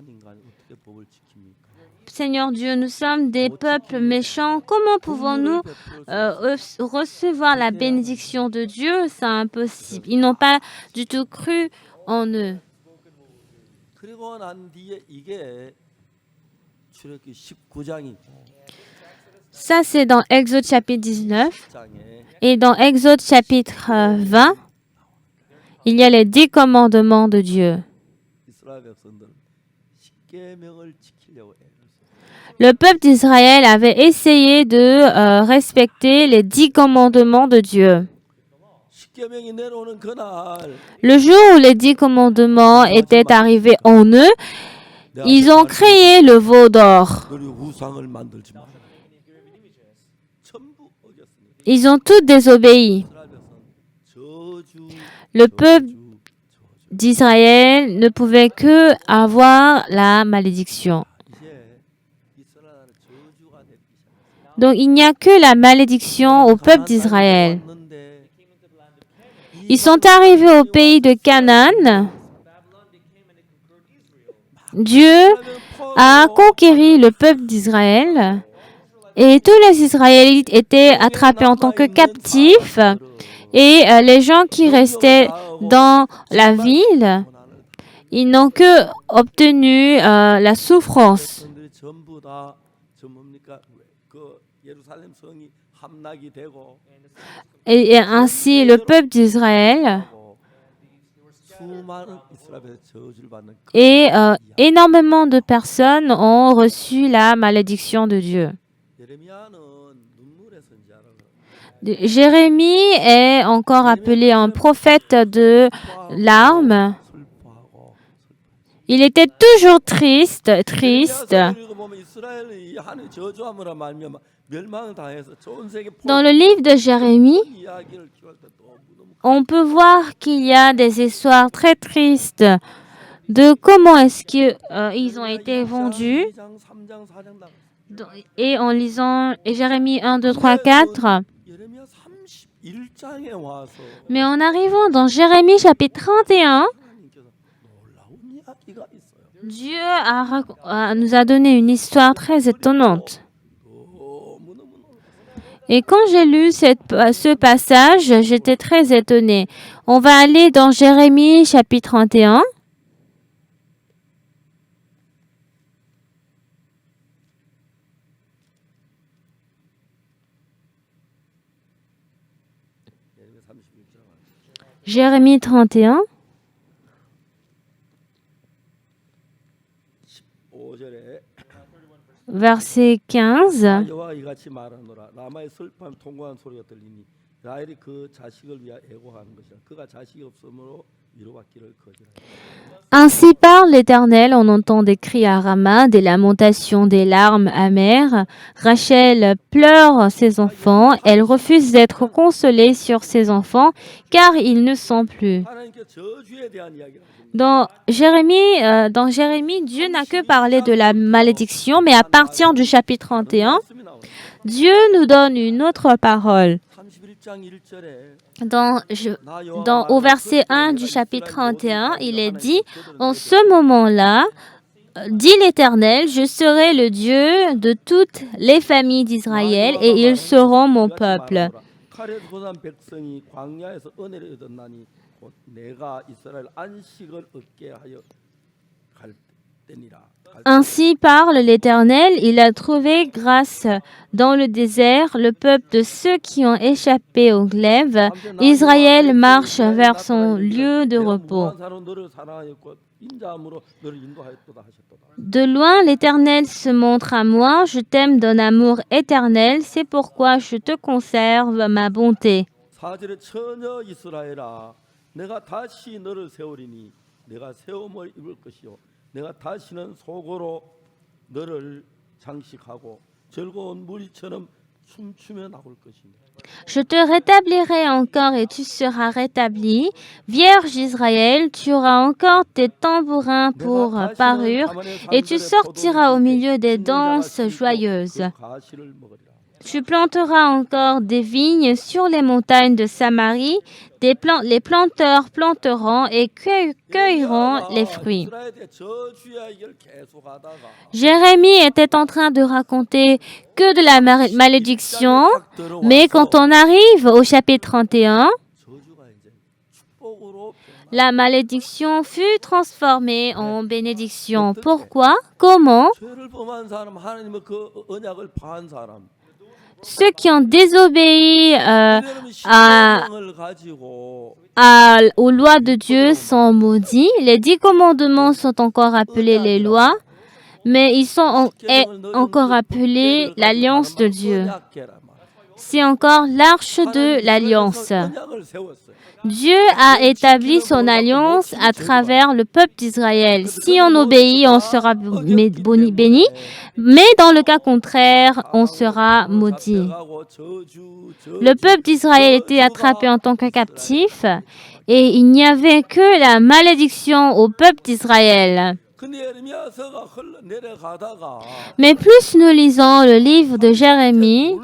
Seigneur Dieu, nous sommes des peuples méchants. Comment pouvons-nous recevoir la bénédiction de Dieu? C'est impossible. Ils n'ont pas du tout cru en eux. 그리고 난 뒤에 이게 출애굽기 19장이고 Ça, c'est dans Exode chapitre 19. 19장에 Et dans Exode chapitre 20, il y a les 10 commandements de Dieu. 이스라엘 백성들은 십계명을 지키려고 해요. Le peuple d'Israël avait essayé de respecter les 10 commandements de Dieu. 십계명이 내려오는 그날 Le jour où les 10 commandements étaient arrivés en eux, ils ont créé le veau d'or. 너희 우상을 만들지 마라. 전부 어겼습니다. Ils ont tous désobéi. 이스라엘 백성 저주 Le peuple d'Israël ne pouvait que avoir la malédiction. 이제 이스라엘 저주가 내리기 시작했어요. Donc il n'y a que la malédiction au peuple d'Israël. 왔는데 Ils sont arrivés au pays de Canaan. Dieu a conquéri le peuple d'Israël et tous les Israélites étaient attrapés en tant que captifs et les gens qui restaient dans la ville, ils n'ont que obtenu la souffrance. 백성들이 전부 다 뭡니까? 그 예루살렘 성이 함락이 되고 Et ainsi, le peuple d'Israël 수많은 이스라엘의 저주를 받는 et énormément de personnes ont reçu la malédiction de Dieu. 예레미야는 눈물의 선지자라고 Jérémie est encore appelé un prophète de larmes. 슬퍼하고 Il était toujours triste. 그리고 보면 이스라엘이 하나님 저주함으로 말미암아 멸망을 당해서 전 세계 Dans le livre de Jérémie, 이야기를 기할 때 너무 on peut voir qu'il y a des histoires très tristes de comment est-ce qu'ils ont été vendus. 2장, 3장, 4장 다 Et en lisant Jérémie 1, 2, 3, 4, 예레미야 31장에 와서 mais en arrivant dans Jérémie chapitre 31, 하나님께서 놀라운 이야기가 있어요. Dieu nous a donné une histoire très étonnante. 너무너무 Et quand j'ai lu ce passage, j'étais très étonnée. On va aller dans Jérémie chapitre 31. Jérémie 31, 5절에 verset 15. 여호와 이같이 말하노라 라마의 슬픔 통곡한 소리가 들리니 라헬이 그 자식을 위하여 애고하는 것이라 그가 자식이 없으므로 위로받기를 거절하니 Ainsi parle l'Éternel, on entend des cris à Rama, des lamentations, des larmes amères. Rachel pleure ses enfants, elle refuse d'être consolée sur ses enfants, car ils ne sont plus. 하나님께 저주에 대한 이야기를 Dans Jérémie, Dieu n'a que parlé de la malédiction, mais à partir du chapitre 31, 말씀이 나옵니다. Dieu nous donne une autre parole. 31장 1절에 Au verset 1 du chapitre 31, il est dit, « En ce moment-là, dit l'Éternel, je serai le Dieu de toutes les familles d'Israël et ils seront mon peuple. 칼에서 도산 백성이 광야에서 은혜를 얻었나니 곧 내가 이스라엘 안식을 얻게 하여 갈 때 때니라. Ainsi parle l'Éternel, il a trouvé grâce dans le désert le peuple de ceux qui ont échappé au glaive. Israël marche vers son lieu de repos. 무한사로 너를 사랑하였고 인자함으로 너를 인도하였도다 하셨도다. De loin, l'Éternel se montre à moi, je t'aime d'un amour éternel, c'est pourquoi je te conserve ma bonté. 4절에 처녀 이스라엘아 내가 다시 너를 세우리니 내가 세움을 입을 것이요 내가 다시는 속으로 너를 장식하고 즐거운 무리처럼 춤추며 나올 것이니. Je te rétablirai encore et tu seras rétabli. Vierge Israël, tu auras encore tes tambourins pour parure et tu sortiras au milieu des danses joyeuses. Tu planteras encore des vignes sur les montagnes de Samarie. Les planteurs planteront et cueilleront les fruits. Jérémie était en train de raconter que de la malédiction, mais quand on arrive au chapitre 31, la malédiction fut transformée en bénédiction. Pourquoi? Comment? 죄를 범한 사람 하나님의 그 언약을 파한 사람 Ceux qui ont désobéi aux lois de Dieu sont maudits. Les 10 commandements sont encore appelés les lois, mais ils sont encore appelés l'alliance de Dieu. C'est encore l'arche de l'alliance. Dieu a établi son alliance à travers le peuple d'Israël. Si on obéit, on sera béni, mais dans le cas contraire, on sera maudit. Le peuple d'Israël était attrapé en tant que captif et il n'y avait que la malédiction au peuple d'Israël. Mais plus nous lisons le livre de Jérémie,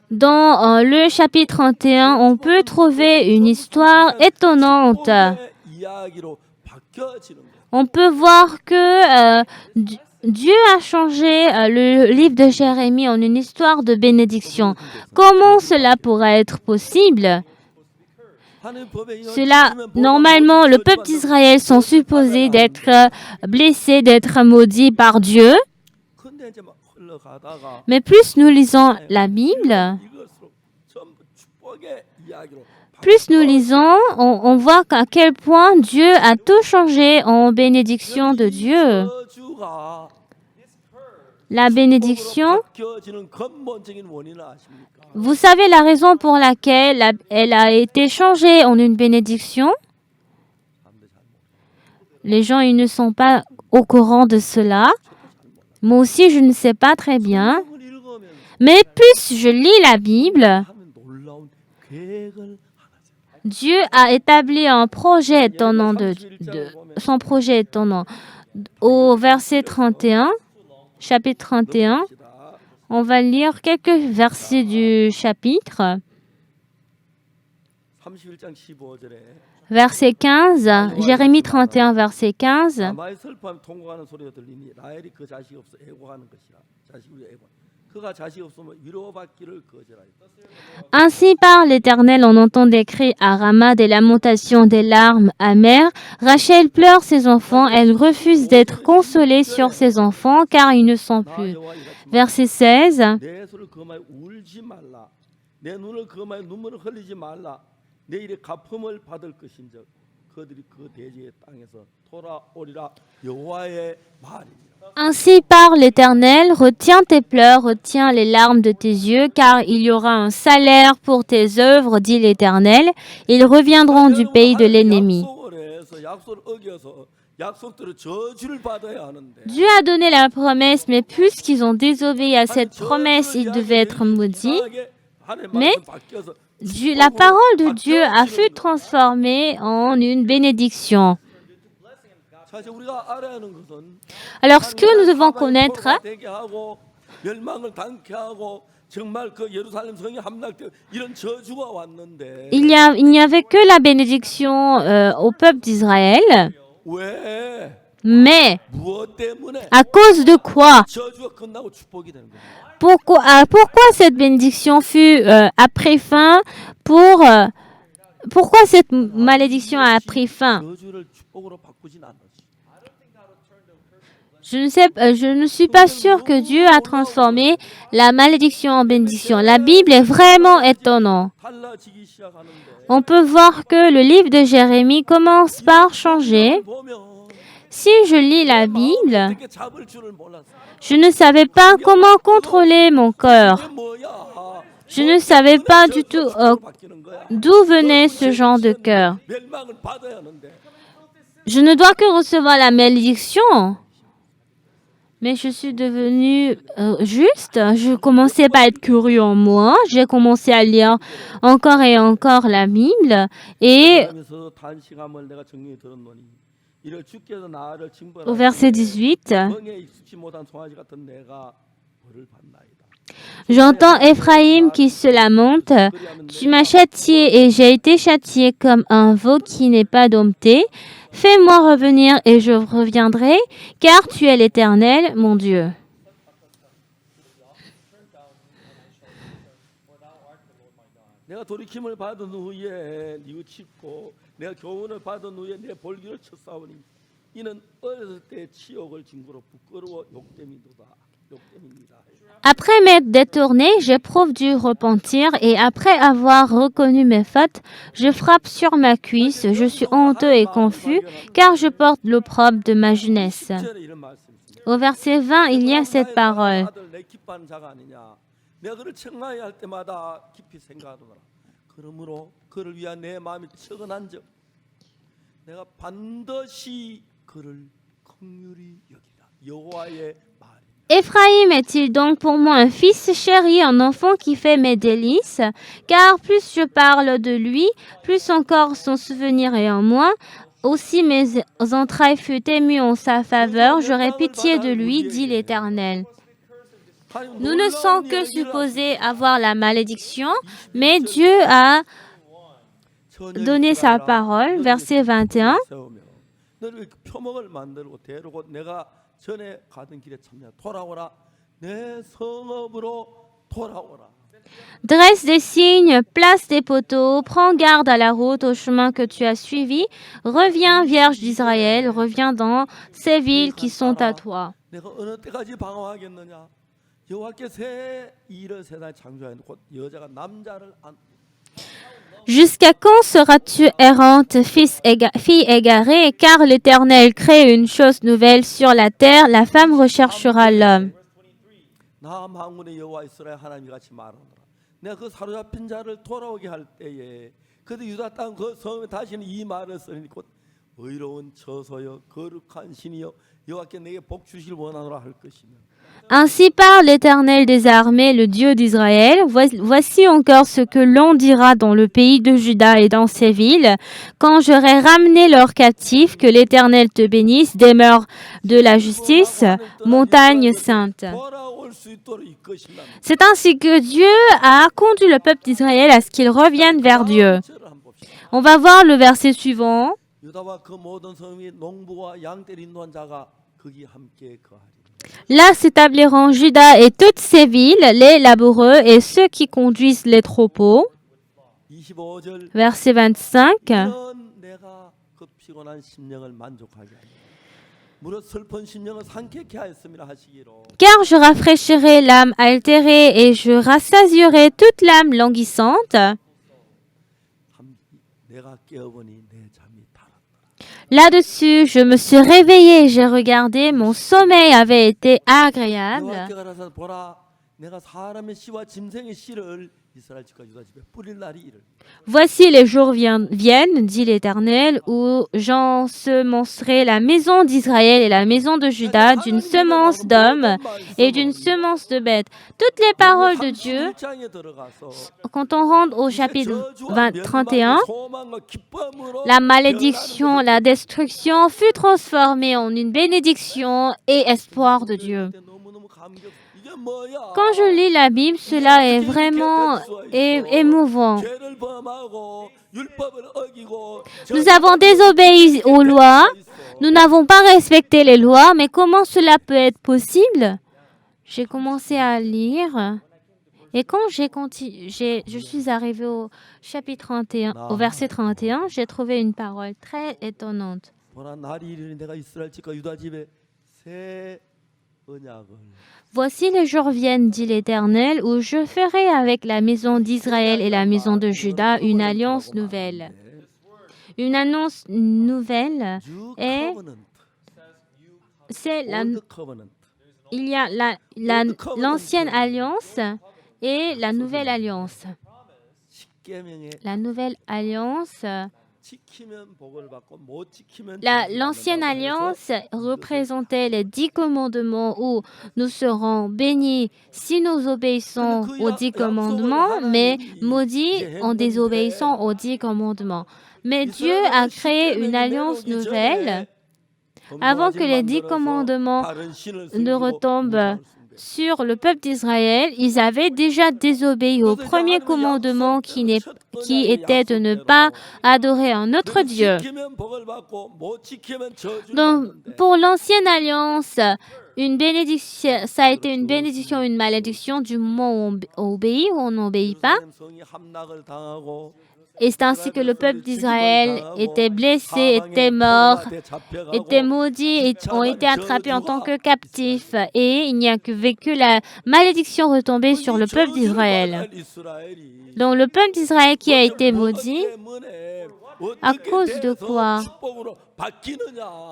dans le chapitre 31, on peut trouver une histoire étonnante. On peut voir que Dieu a changé le livre de Jérémie en une histoire de bénédiction. Comment cela pourrait être possible? Normalement, le peuple d'Israël sont supposés d'être blessés, d'être maudits par Dieu. Mais plus nous lisons la Bible, plus nous lisons, on voit à quel point Dieu a tout changé en bénédiction de Dieu. La bénédiction, vous savez la raison pour laquelle elle a été changée en une bénédiction? Les gens, ils ne sont pas au courant de cela. Moi aussi, je ne sais pas très bien. Mais plus je lis la Bible, Dieu a établi un projet étonnant son projet étonnant. Au verset 31, chapitre 31, on va lire quelques versets du chapitre. Verset 15, Jérémie 31, verset 15. Ainsi parle l'Éternel, on entend des cris à Rama, des lamentations, des larmes amères. Rachel pleure ses enfants, elle refuse d'être consolée sur ses enfants car ils ne sont plus. Verset 16. Ainsi parle l'Éternel, retiens tes pleurs, retiens les larmes de tes yeux, car il y aura un salaire pour tes œuvres, dit l'Éternel. Ils reviendront du pays de l'ennemi. Dieu a donné la promesse, mais puisqu'ils ont désobéi à cette promesse, ils devaient être maudits. Mais la parole de Dieu a fut transformée en une bénédiction. Alors, ce que nous devons connaître, il n'y avait que la bénédiction au peuple d'Israël. Mais à cause de quoi? Pourquoi cette bénédiction fut après fin? Pourquoi cette malédiction a pris fin? Je ne suis pas sûre que Dieu a transformé la malédiction en bénédiction. La Bible est vraiment étonnante. 달라지기 시작하는데 On peut voir que le livre de Jérémie commence par changer. 보면 Si je lis la Bible, 어떻게 잡을 줄을 몰랐어. je ne savais pas comment contrôler mon cœur. 이게 뭐야? Je ne savais pas du tout 바뀌는 거야. d'où venait ce genre de cœur. 멸망을 받아야 하는데 Je ne dois que recevoir la malédiction. Mais je suis devenue juste. Je commençais pas à être curieux en moi. J'ai commencé à lire encore et encore la Bible. Et 하면서 단식함을 내가 정령이 들었노니 이를 주께서 나를 징벌하시고 au verset 18, 멍에 익숙치 못한 송아지 같은 내가 벌을 받나이다. j'entends Éphraïm qui se lamente. Tu m'as châtié et j'ai été châtié comme un veau qui n'est pas dompté. Fais-moi revenir et je reviendrai, car tu es l'Éternel, mon Dieu. 내가 돌이킴을 받은 후에 뉘우치고 내가 교훈을 받은 후에 내 볼기를 쳤사오니 이는 어렸을 때 치욕을 징구로 부끄러워 욕됨이도다. 욕됨입니다. Après m'être détourné, j'éprouve du repentir et après avoir reconnu mes fautes, je frappe sur ma cuisse. Je suis honteux et confus, car je porte l'opprobre de ma jeunesse. 10절에 이런 말씀이 있습니다. Au verset 20, il y a cette parole. 아들 내 기뻐하는 자가 아니냐. 내가 그를 청하여 할 때마다 깊이 생각하노라. 그러므로 그를 위한 내 마음이 척은한즉 내가 반드시 그를 긍휼히 여기라. 여호와의 말. Éphraïm est-il donc pour moi un fils chéri, un enfant qui fait mes délices? Car plus je parle de lui, plus encore son souvenir est en moi. Aussi mes entrailles furent émues en sa faveur. J'aurai pitié de lui, dit l'Éternel. Nous ne sommes que supposés avoir la malédiction, mais Dieu a donné sa parole, verset 21. 너를 표먹을 만들고 데리고 내가 전에 가던 길에 참냐 돌아오라 내 성읍으로 돌아오라. Dresse des signes, place des poteaux, prends garde à la route, au chemin que tu as suivi. Reviens, Vierge d'Israël, reviens dans ces villes qui sont à toi. 내가 어느 때까지 방황하겠느냐? 여호와께 새 일을 세상에 창조하였는데 곧 여자가 남자를 안 Jusqu'à quand seras-tu errante, fille égarée? Car l'Éternel crée une chose nouvelle sur la terre, la femme recherchera l'homme. 나 만군의 여호와 이스라엘 하나님 같이 말하노라. 내가 그 사로잡힌 자를 돌아오게 할 때에 그들 유다 땅 그 성에 다시는 이 말을 쓰니 곧 의로운 처소여 거룩한 신이여 여호와께 내게 복 주시길 원하노라 할 것이며. Ainsi parle l'Éternel des armées, le Dieu d'Israël. Voici encore ce que l'on dira dans le pays de Juda et dans ses villes. Quand j'aurai ramené leurs captifs, que l'Éternel te bénisse, demeure de la justice, montagne sainte. 돌아올 수 있도록 이끄신다. C'est ainsi que Dieu a conduit le peuple d'Israël à ce qu'il revienne vers Dieu. On va voir le verset suivant. 유다와 그 모든 성이 농부와 양떼를 인도한 자가 거기 함께 거하리. Là s'établiront Juda et toutes ses villes, les laboureux et ceux qui conduisent les troupeaux. 25절 Verset 25. 이런 내가 그 피곤한 심령을 만족하게 하니 무릇 슬픈 심령을 상쾌케 하였음이라 하시기로. Car je rafraîchirai l'âme altérée et je rassasierai toute l'âme languissante. 내가 깨어보니 내 잠이 달았더라. Là-dessus, je me suis réveillée, j'ai regardé, mon sommeil avait été agréable. 여호와께 가라사 보라 내가 사람의 씨와 짐승의 씨를 이스라엘 집과 유다 집에 뿌릴 날이 이를. Voici les jours viennent, dit l'Éternel, où j'ensemencerai la maison d'Israël et la maison de Juda d'une semence d'hommes et d'une semence de bêtes. Toutes les paroles de Dieu, 31장에 들어가서 quand on rentre au chapitre 31, la malédiction, la destruction fut transformée en une bénédiction et espoir de Dieu. Quand je lis la Bible, cela est vraiment émouvant. Nous avons désobéi aux lois, nous n'avons pas respecté les lois, mais comment cela peut être possible? J'ai commencé à lire et quand je suis arrivée au chapitre 31, au verset 31, j'ai trouvé une parole très étonnante. 보라 날이 이르니 내가 이스라엘 집과 유다 집에 새 언약을 Voici les jours viennent, dit l'Éternel, où je ferai avec la maison d'Israël et la maison de Juda une alliance nouvelle. Une annonce nouvelle est, c'est la, il y a l'ancienne alliance et la nouvelle alliance. La nouvelle alliance, l'ancienne alliance représentait les 10 commandements où nous serons bénis si nous obéissons aux 10 commandements, mais maudits en désobéissant aux 10 commandements. Mais Dieu a créé une alliance nouvelle avant que les 10 commandements ne retombent sur le peuple d'Israël. Ils avaient déjà désobéi au premier commandement qui était de ne pas adorer un autre Dieu. Donc, pour l'ancienne alliance, une bénédiction, ça a été une bénédiction, une malédiction du moment où on obéit ou on n'obéit pas. Et c'est ainsi que le peuple d'Israël était blessé, était mort, était maudit, ont été attrapés en tant que captifs. Et il n'y a que la malédiction retombée sur le peuple d'Israël. Donc le peuple d'Israël qui a été maudit, à cause de quoi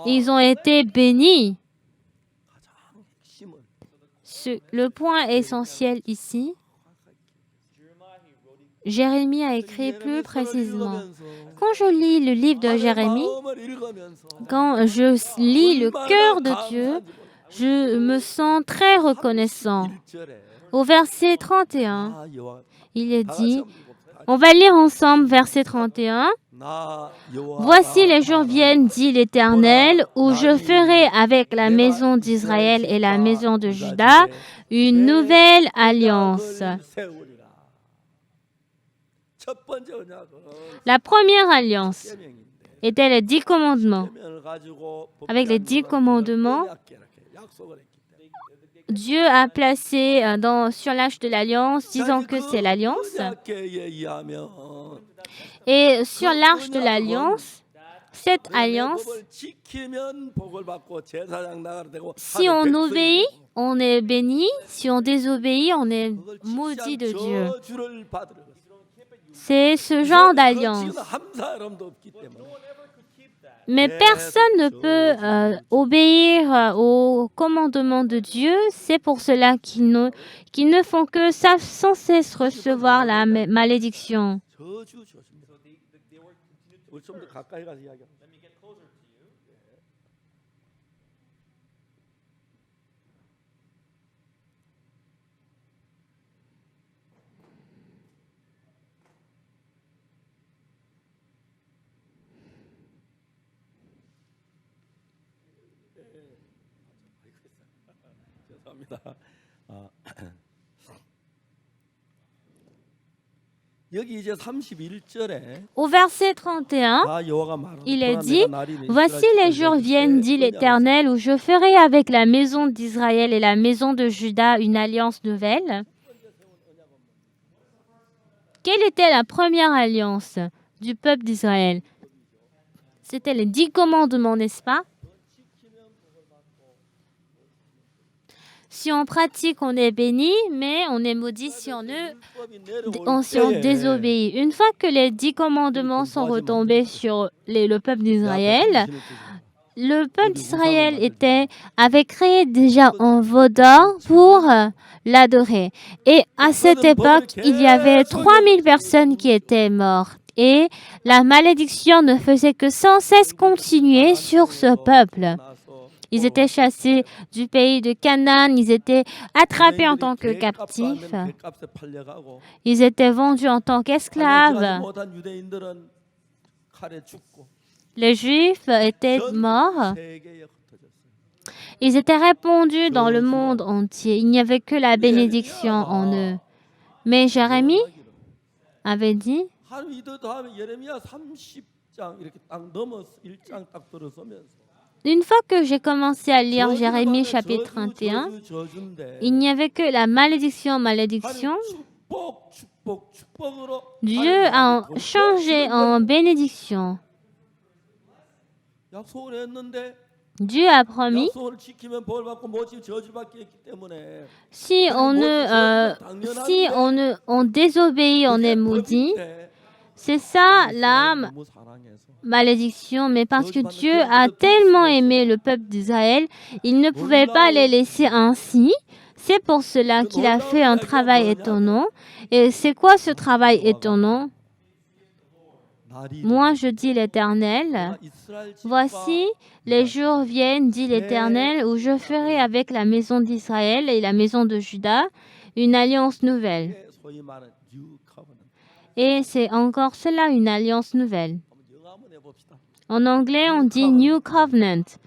ils ont été bénis. Le point essentiel ici, Jérémie a écrit plus précisément. Quand je lis le livre de Jérémie, quand je lis le cœur de Dieu, je me sens très reconnaissant. Au verset 31, il est dit, on va lire ensemble verset 31. Voici les jours viennent, dit l'Éternel, où je ferai avec la maison d'Israël et la maison de Juda une nouvelle alliance. La première alliance était les 10 commandements. Avec les 10 commandements, Dieu a placé sur l'arche de l'alliance, disant que c'est l'alliance. Et sur l'arche de l'alliance, cette alliance, si on obéit, on est béni. Si on désobéit, on est maudit de Dieu. C'est ce genre d'alliance. Mais personne ne peut obéir aux commandements de Dieu. C'est pour cela qu'ils ne font que sans cesse recevoir la malédiction. Au verset 31, il est dit, « Voici les jours viennent, dit l'Éternel, où je ferai avec la maison d'Israël et la maison de Juda une alliance nouvelle. » Quelle était la première alliance du peuple d'Israël? C'était les 10 commandements, n'est-ce pas? Si on pratique, on est béni, mais on est maudit si on désobéit. Une fois que les 10 commandements sont retombés sur le peuple d'Israël, le peuple d'Israël avait créé déjà un veau d'or pour l'adorer. Et à cette époque, il y avait 3000 personnes qui étaient mortes. Et la malédiction ne faisait que sans cesse continuer sur ce peuple. Ils étaient chassés du pays de Canaan, ils étaient attrapés en tant que captifs, ils étaient vendus en tant qu'esclaves. Les Juifs étaient morts, ils étaient répandus dans le monde entier. Il n'y avait que la bénédiction en eux. Mais Jérémie avait dit, une fois que j'ai commencé à lire Jérémie chapitre 31, il n'y avait que la malédiction. Dieu a changé en bénédiction. 약속을 했는데 Dieu a promis, 약속을 지키면 벌 받고 못 지키면 저주받기 했기 때문에 si on désobéit, on est maudit. C'est ça la 너무 사랑해서 malédiction, mais parce que Dieu a tellement aimé le peuple d'Israël, il ne pouvait pas les laisser ainsi. C'est pour cela qu'il a fait un travail étonnant. Et c'est quoi ce travail étonnant? 날이 Moi, je dis l'Éternel, 이스라엘 집과 voici, les jours viennent, dit l'Éternel, où je ferai avec la maison d'Israël et la maison de Juda une alliance nouvelle. 소위 말하는 New Covenant. Et c'est encore cela, une alliance nouvelle. 한번 영어 한번 해봅시다. En anglais, on dit New Covenant.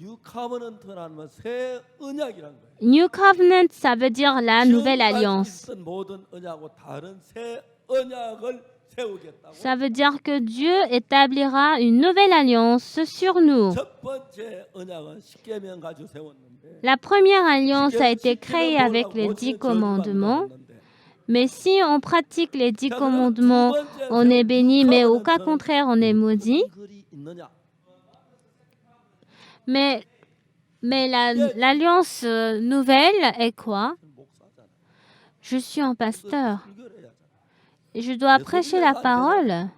New Covenant라는 건 새 언약이란 거예요. New Covenant, ça veut dire la nouvelle 지금까지 alliance. 있던 모든 언약하고 다른 새 언약을 세우겠다고. Ça veut dire que Dieu établira une nouvelle alliance sur nous. 첫 번째 언약은 십계명 가지고 세웠는데 La première alliance a été créée avec les 10 commandements. Mais si on pratique les 10 commandements, on est béni, mais au cas contraire, on est maudit. Mais l'alliance nouvelle est quoi? Je suis un pasteur. Et je dois prêcher la parole.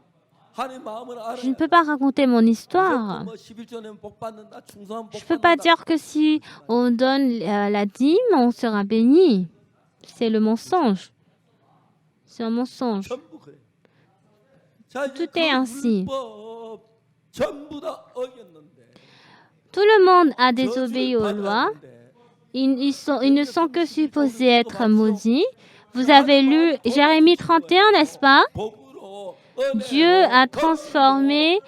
Je ne peux pas raconter mon histoire. Je ne peux pas dire que si on donne la dîme, on sera béni. C'est le mensonge. C'est un mensonge. Tout est ainsi. Tout le monde a désobéi aux lois. Ils ne sont que supposés être maudits. Vous avez lu Jérémie 31, n'est-ce pas? Dieu a transformé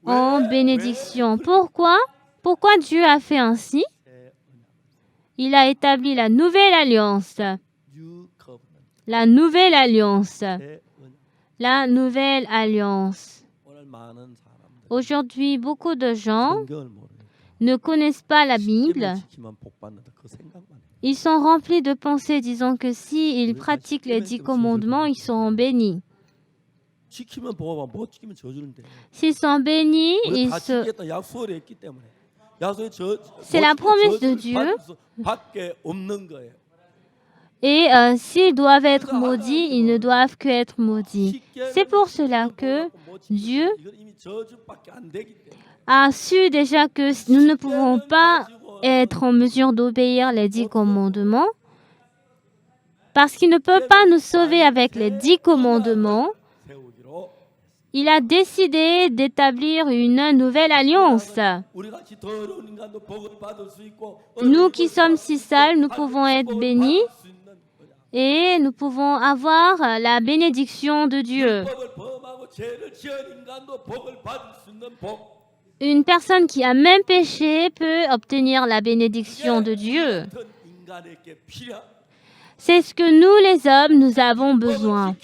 en bénédiction. Pourquoi? Pourquoi Dieu a fait ainsi? Il a établi la nouvelle alliance. La nouvelle alliance. La nouvelle alliance. Aujourd'hui, beaucoup de gens ne connaissent pas la Bible. Ils sont remplis de pensées disant que s'ils pratiquent les 10 commandements, ils seront bénis. S'ils sont bénis, c'est la promesse de Dieu. Et s'ils doivent être maudits, ils ne doivent que être maudits. C'est pour cela que Dieu a su déjà que nous ne pouvons pas être en mesure d'obéir les 10 commandements parce qu'il ne peut pas nous sauver avec les 10 commandements. Il a décidé d'établir une nouvelle alliance. Nous qui sommes si sales, nous pouvons être bénis et nous pouvons avoir la bénédiction de Dieu. Une personne qui a même péché peut obtenir la bénédiction de Dieu. C'est ce que nous, les hommes, nous avons besoin.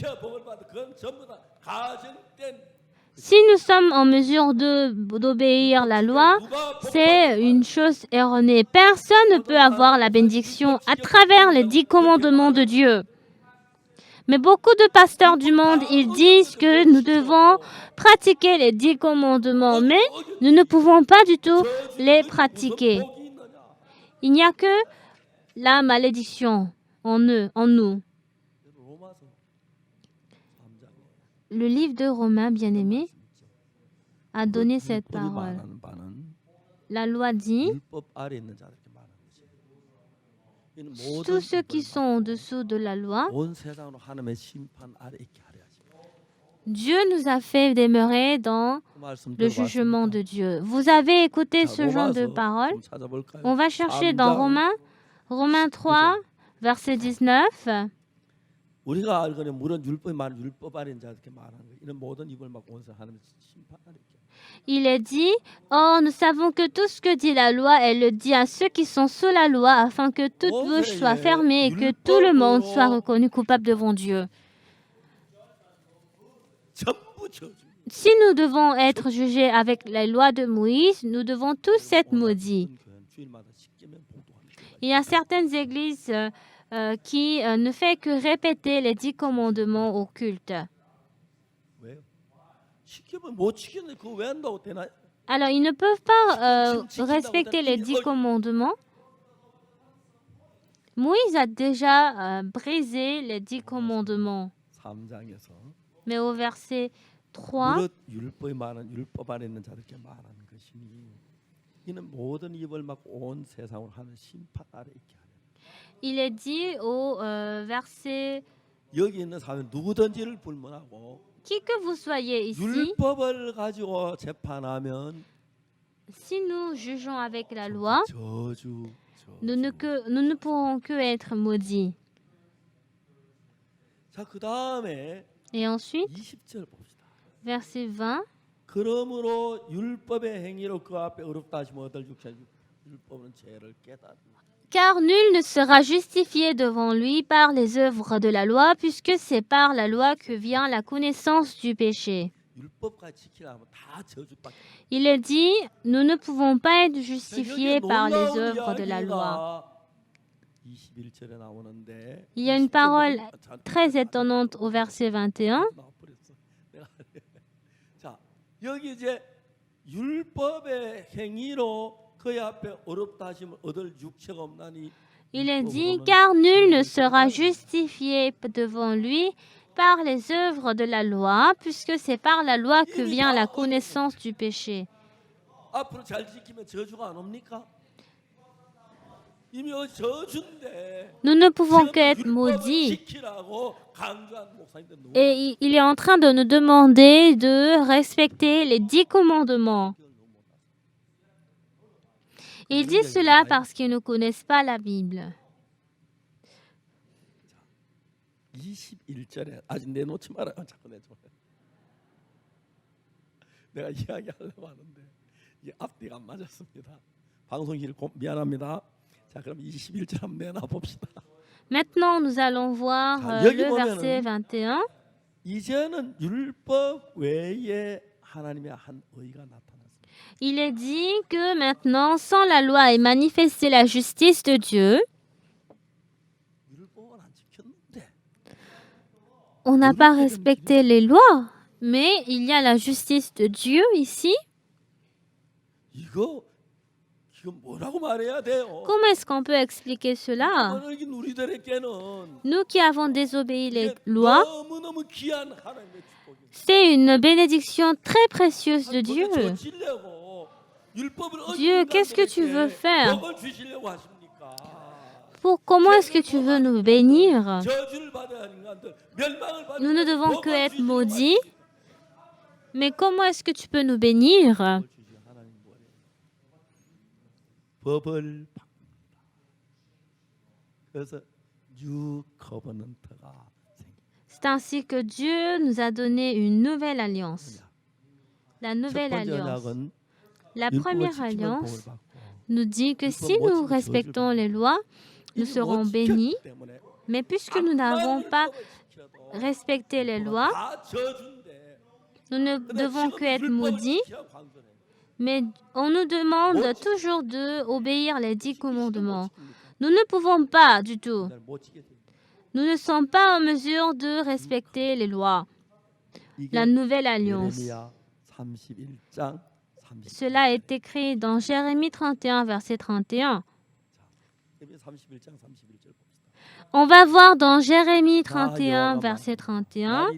Si nous sommes en mesure d'obéir la loi, c'est une chose erronée. Personne ne peut avoir la bénédiction à travers les 10 commandements de Dieu. Mais beaucoup de pasteurs du monde, ils disent que nous devons pratiquer les 10 commandements, mais nous ne pouvons pas du tout les pratiquer. Il n'y a que la malédiction en nous. Le livre de Romains, bien-aimé, a donné cette parole. La loi dit, tous ceux qui sont en dessous de la loi, Dieu nous a fait demeurer dans le jugement de Dieu. Vous avez écouté ce genre de paroles? On va chercher dans Romains 3, verset 19. 우리가 알거든 물은 율법이 말은 율법 아래인 자 이렇게 말하는 거예요. 이런 모든 입을 막 원수 하나님의 심판하는 거예요. Il est dit, oh, nous savons que tout ce que dit la loi, elle le dit à ceux qui sont sous la loi, afin que toute bouche soit fermée et que tout le monde soit reconnu coupable devant Dieu. Si nous devons être jugés avec la loi de Moïse, nous devons tous être maudits. Il y a certaines églises qui ne fait que répéter les 10 commandements au culte. Alors, ils ne peuvent pas respecter les 10 commandements. Moïse a déjà brisé les 10 commandements. 3장에서 Mais au verset 3, 무릇 율법에 말한 율법 안에 있는 자들께 말하는 것이니 이는 모든 입을 막고 온 세상으로 하는 심판 아래 있게 하려. il est dit au verset 여기 있는 사람 누구든지를 불문하고 qui que vous soyez ici, 율법을 가지고 재판하면 si nous jugeons avec la loi, 저주. nous ne pourrons que être maudits. 자, 그 다음에 Et ensuite, 20절 봅시다. verset 20, 그러므로 율법의 행위로 그 앞에 어렵다 하시면 얻을 육체 율법은 죄를 깨달으라. car nul ne sera justifié devant lui par les œuvres de la loi, puisque c'est par la loi que vient la connaissance du péché. 율법까지 지키려면 다 저주밖에. Il est dit, nous ne pouvons pas être justifiés par les œuvres de la loi. 21절에 나오는데 Il y a une parole très étonnante au verset 21. 자, 여기 이제 율법의 행위로 그의 앞에 어렵다 하시면 얻을 육체가 없나니 Il est dit, car nul ne sera justifié devant lui par les œuvres de la loi, puisque c'est par la loi que vient la connaissance du péché. 앞으로 잘 지키면 저주가 안 옵니까? 이미 저주인데 Nous ne pouvons qu'être maudits. 지키라고 강조한 목사님들 누구? Et il est en train de nous demander de respecter les 10 commandements. Il dit cela parce qu'ils ne connaissent pas la Bible. 21절에 아직 내놓지 말아요. 자꾸 내줘. 내가 이야기하려고 하는데 이게 앞뒤가 안 맞았습니다. 방송실 미안합니다. 자, 그럼 21절 한번 내놔 봅시다. Maintenant, nous allons voir le verset 21. 이제는 율법 외에 하나님의 한 의가 나타났습니다. Il est dit que maintenant, sans la loi est manifestée la justice de Dieu. 율법은 안 지켰는데 On n'a pas respecté les lois, mais il y a la justice de Dieu ici. 이거 뭐라고 말해야 돼요? Comment est-ce qu'on peut expliquer cela? 이게 우리들에게는 Nous qui avons désobéi les lois, 너무너무 귀한 하나님의 축복이에요. c'est une bénédiction très précieuse de Dieu. Dieu, qu'est-ce que tu veux faire? Comment est-ce que tu veux nous bénir? Nous ne devons que être maudits. Mais comment est-ce que tu peux nous bénir? 법을 바꾼다. 그래서 뉴 커버넌트가 C'est ainsi que Dieu nous a donné une nouvelle alliance. La nouvelle alliance. La première alliance nous dit que si nous respectons les lois, nous serons bénis. Mais puisque nous n'avons pas respecté les lois, nous ne devons que être maudits. Mais on nous demande toujours d'obéir les 10 commandements. Nous ne pouvons pas du tout. Nous ne sommes pas en mesure de respecter les lois. La nouvelle alliance. Cela est écrit dans Jérémie 31, verset 31. On va voir dans Jérémie 31, verset 31.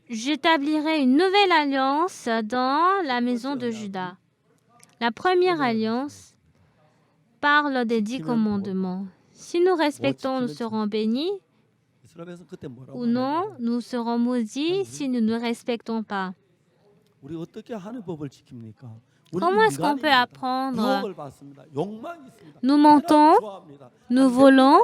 J'établirai une nouvelle alliance dans la maison de Juda. La première alliance parle des 10 commandements. Si nous respectons, nous serons bénis. Ou non, nous serons maudits si nous ne respectons pas. Comment est-ce qu'on peut apprendre? Nous mentons, nous volons,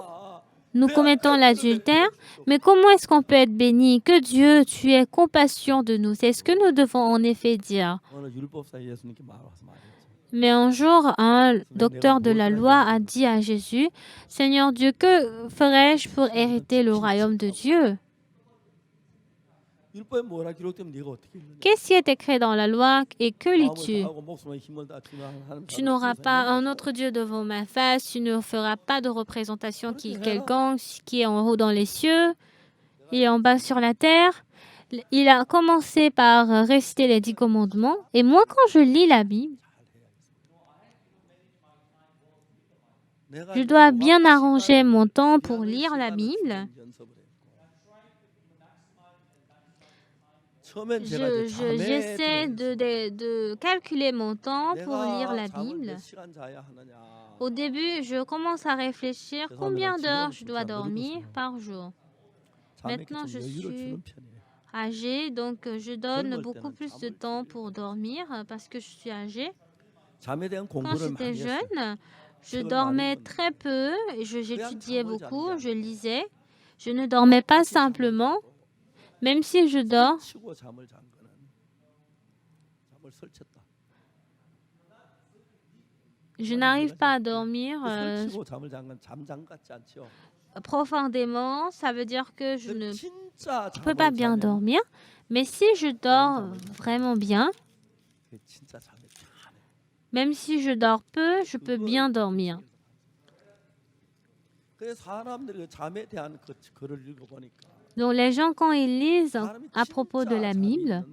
nous commettons l'adultère, mais comment est-ce qu'on peut être béni? Que Dieu, tu aies compassion de nous. C'est ce que nous devons en effet dire. Mais un jour, un docteur de la loi a dit à Jésus, « Seigneur Dieu, que ferais-je pour hériter le royaume de Dieu ?» Qu'est-ce qui est écrit dans la loi et que lis-tu? Tu n'auras pas un autre Dieu devant ma face, tu ne feras pas de représentation quelconque qui est en haut dans les cieux. et en bas sur la terre. Il a commencé par réciter les 10 commandements. Et moi, quand je lis la Bible, je dois bien arranger mon temps pour lire la Bible. J'essaie de calculer mon temps pour lire la Bible. Au début, je commence à réfléchir combien d'heures je dois dormir par jour. Maintenant, je suis âgée, donc je donne beaucoup plus de temps pour dormir parce que je suis âgée. Quand j'étais jeune, je dormais très peu, j'étudiais beaucoup, je lisais. Je ne dormais pas simplement, même si je dors. Je n'arrive pas à dormir profondément, ça veut dire que je ne peux pas bien dormir. Mais si je dors vraiment bien, même si je dors peu, je peux bien dormir. Donc les gens, quand ils lisent à propos de la Bible,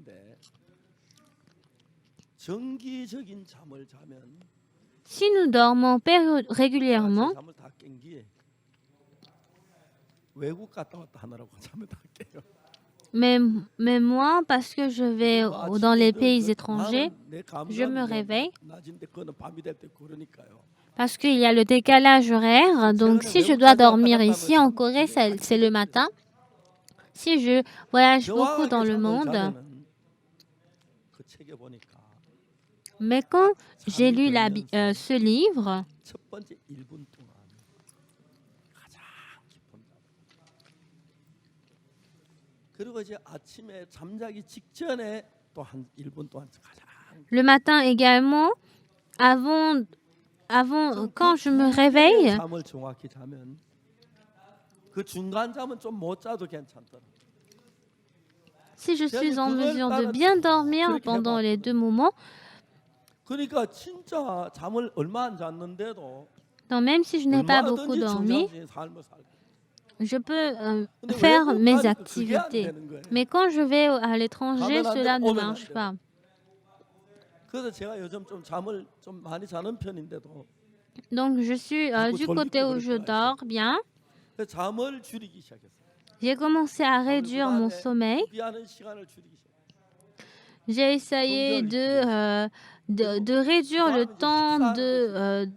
si nous dormons régulièrement, mais moi, parce que je vais dans les pays étrangers, je me réveille. Parce qu'il y a le décalage horaire. Donc, si je dois dormir ici en Corée, c'est le matin. Si je voyage beaucoup dans le monde, mais quand j'ai lu ce livre, le matin également, avant quand je me réveille, si je suis en mesure de bien dormir pendant les 2 moments, donc même si je n'ai pas beaucoup dormi, je peux faire mes activités. Mais quand je vais à l'étranger, cela ne marche pas. Donc je suis du côté où je dors bien. J'ai commencé à réduire mon sommeil. J'ai essayé de réduire le temps de...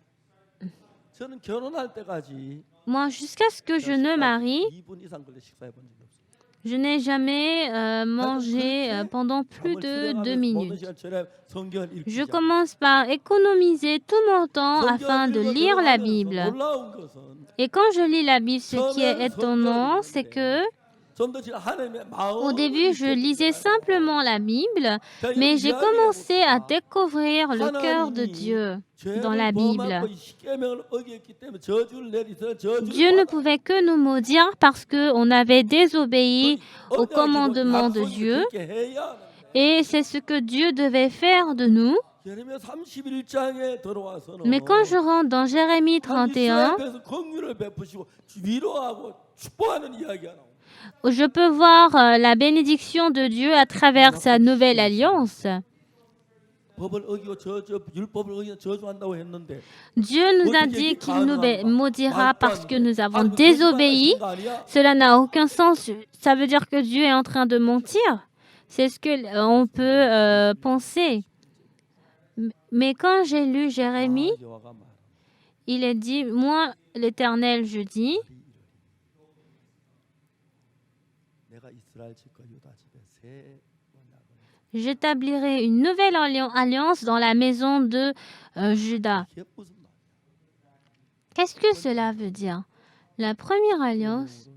moi, jusqu'à ce que je ne marie, je n'ai jamais mangé pendant plus de 2 minutes. Je commence par économiser tout mon temps afin de lire la Bible. Et quand je lis la Bible, ce qui est étonnant, c'est que au début, je lisais simplement la Bible, mais j'ai commencé à découvrir le cœur de Dieu dans la Bible. Dieu ne pouvait que nous maudire parce qu'on avait désobéi au commandement de Dieu. Et c'est ce que Dieu devait faire de nous. Mais quand je rentre dans Jérémie 31, je peux voir la bénédiction de Dieu à travers sa nouvelle alliance. Dieu nous a dit qu'il nous maudira parce que nous avons désobéi. Cela n'a aucun sens. Ça veut dire que Dieu est en train de mentir. C'est ce qu'on peut penser. Mais quand j'ai lu Jérémie, il est dit, moi, l'Éternel, je dis, j'établirai une nouvelle alliance dans la maison de Juda. Qu'est-ce que cela veut dire? La première alliance,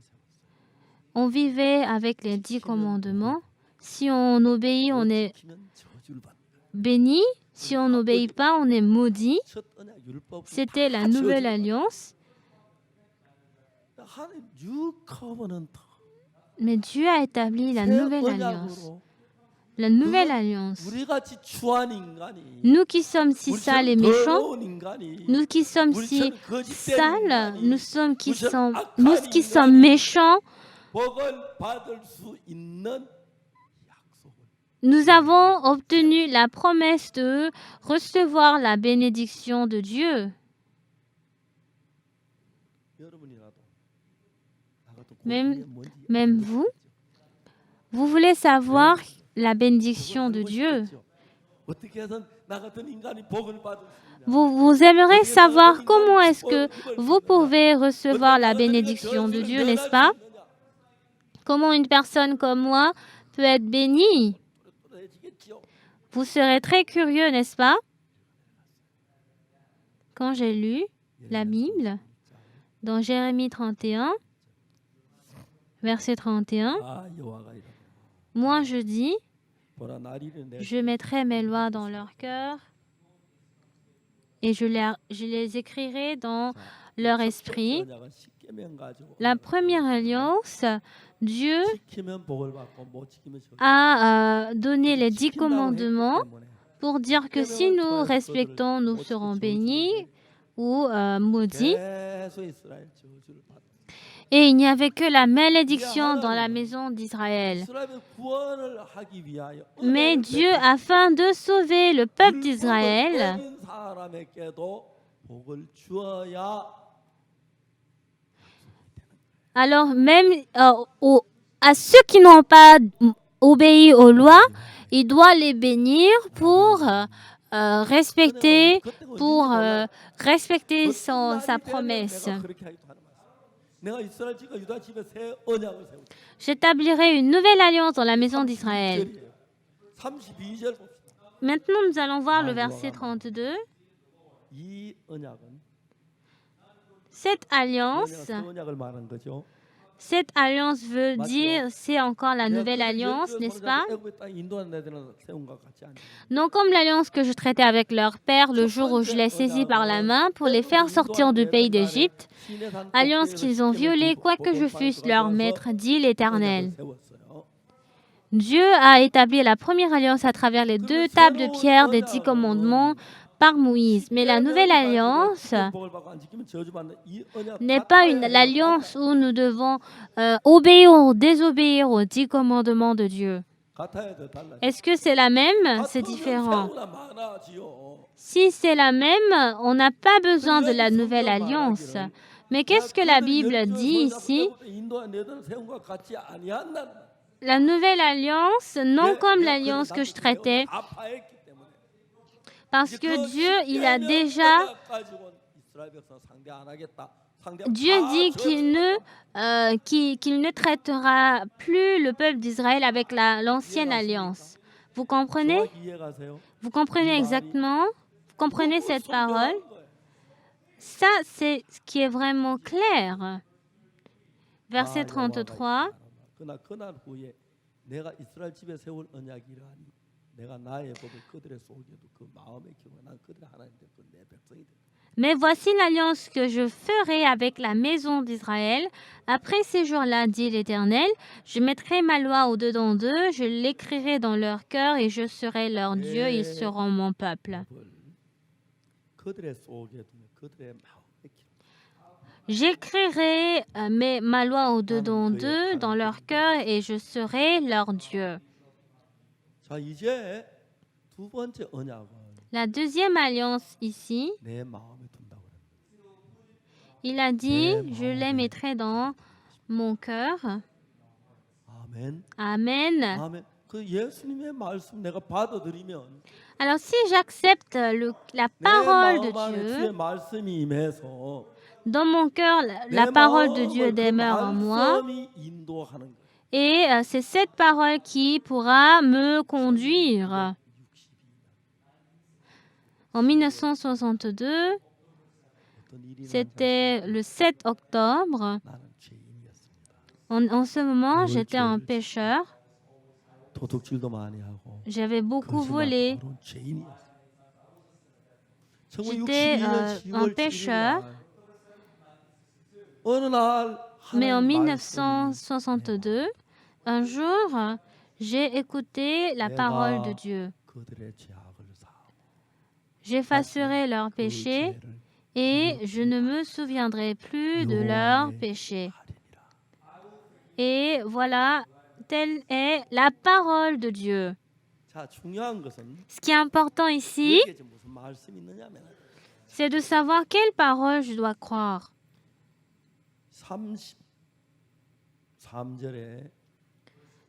on vivait avec les 10 commandements. Si on obéit, on est béni. Si on n'obéit pas, on est maudit. C'était la nouvelle alliance. Mais Dieu a établi la nouvelle alliance. La nouvelle alliance. Nous qui sommes si sales et méchants, nous qui sommes si sales, nous qui sommes méchants, 복을 받을 수 있는 약속을 Nous avons obtenu la promesse de recevoir la bénédiction de Dieu. 여러분이라도 나 같은 Même, 고기에 뭔지 même vous voulez savoir la bénédiction de 알고 Dieu. 싶겠죠? 어떻게 해서 나 같은 인간이 복을 받을 수 있냐? Vous aimeriez savoir comment est-ce que vous pouvez recevoir la bénédiction de Dieu, n'est-ce pas? Comment une personne comme moi peut être bénie? Vous serez très curieux, n'est-ce pas? Quand j'ai lu la Bible, dans Jérémie 31, verset 31, 아 여호와가 이라 moi je dis, 보라 나리를 내 je mettrai mes lois dans leur cœur et je les écrirai dans leur esprit. 언약은 십계명 가지고 La première alliance, Dieu 지키면 복을 받고 못 지키면 절 a donné les 10 지킨다고 했기 commandements 때문에 pour dire que si nous respectons, nous serons bénis ou maudits. 계속 이스라엘 저주를 받. Et il n'y avait que la malédiction dans la maison d'Israël. 이스라엘의 구원을 하기 위하여 Mais Dieu, afin de sauver le peuple d'Israël, 어린 사람에게도 복을 주어야 alors même à ceux qui n'ont pas obéi aux lois, il doit les bénir pour respecter sa promesse. 내가 이스라엘 집과 유다 집에 새 언약을 세우고 J'établirai une nouvelle alliance dans la maison d'Israël. 32절 봅시다. Maintenant, nous allons voir le verset 32. 이 언약은 Cette alliance, 새 언약을 말하는 거죠. cette alliance veut dire, c'est encore la nouvelle alliance, n'est-ce pas? Non comme l'alliance que je traitais avec leur père le jour où je les saisis par la main pour les faire sortir du pays d'Égypte, alliance qu'ils ont violée, quoique je fusse leur maître, dit l'Éternel. Dieu a établi la première alliance à travers les 2 tables de pierre des 10 commandements par Moïse. Mais la nouvelle alliance n'est pas l'alliance où nous devons obéir ou désobéir aux 10 commandements de Dieu. Est-ce que c'est la même? C'est différent. Si c'est la même, on n'a pas besoin de la nouvelle alliance. Mais qu'est-ce que la Bible dit ici? La nouvelle alliance, non comme l'alliance que je traitais, parce que Dieu, il a déjà... Dieu dit qu'il ne traitera plus le peuple d'Israël avec l'ancienne alliance. Vous comprenez? Vous comprenez exactement? Vous comprenez cette parole? Ça, c'est ce qui est vraiment clair. Verset 33. 그날 후에 내가 이스라엘 집에 세울 언약이라니 내가 나의 법을 그들의 속에도 그 마음에 기워 난 그들의 하나님 되고 내 백성이 되고. Mais voici l'alliance que je ferai avec la maison d'Israël. Après ces jours-là, dit l'Éternel, je mettrai ma loi au-dedans d'eux, je l'écrirai dans leur cœur et je serai leur Dieu, ils seront mon peuple. 그들의 속에 두면 그들의 마음에 기워. J'écrirai ma loi au-dedans d'eux, dans leur cœur, et je serai leur Dieu. 자 이제 두 번째 언약은 La deuxième alliance ici, 내 마음에 둔다고 그래. il a dit, je les mettrai dans mon cœur. 아멘. Amen. 아멘. 그 예수님의 말씀 내가 받아들이면 Alors si j'accepte la 내 parole de 마음 안에 주의 Dieu, 말씀이 임해서 dans mon cœur, la parole de Dieu demeure en moi. 말씀이 인도하는 거예요. Et c'est cette parole qui pourra me conduire. En 1962, c'était le 7 octobre. 나는 죄인이었습니다. En ce moment, j'étais un pécheur. 도둑질도 많이 하고 J'avais beaucoup 거짓말, volé. 그런 죄인이었어요. J'étais 1962년 un 10월 pécheur. 7일 날 어느 날 Mais en 하나님 말씀이 1962, un jour, j'ai écouté la parole de Dieu. 그들의 죄악을 사하고 J'effacerai leurs 그 péchés 죄를 et je ne me souviendrai plus de leurs péchés. Et voilà, telle est la parole de Dieu. 자, 중요한 것은 Ce qui est important ici, 여기에 지금 무슨 말씀이 있느냐면 c'est de savoir quelle parole je dois croire. 33절에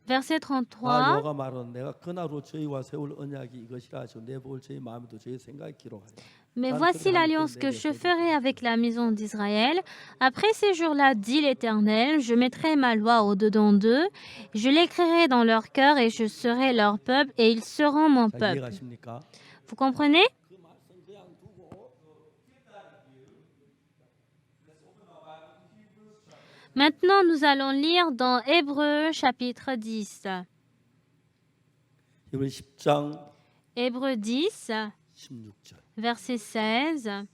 Verset 나 33. 여호와가 말은 내가 그날로 저희와 세울 언약이 이것이라 하시고 내 복을 저희 마음에도 저희 생각에 기록하리라. Mais voici l'alliance que je ferai avec la maison d'Israël. Après ces jours-là, dit l'Éternel, je mettrai ma loi au-dedans d'eux, je l'écrirai dans leur cœur et je serai leur peuple et ils seront mon 자, peuple. 이해가십니까? Vous comprenez? Maintenant, nous allons lire dans Hébreux chapitre 10. 이번 10장 Hébreux 10, 16절 verset 16.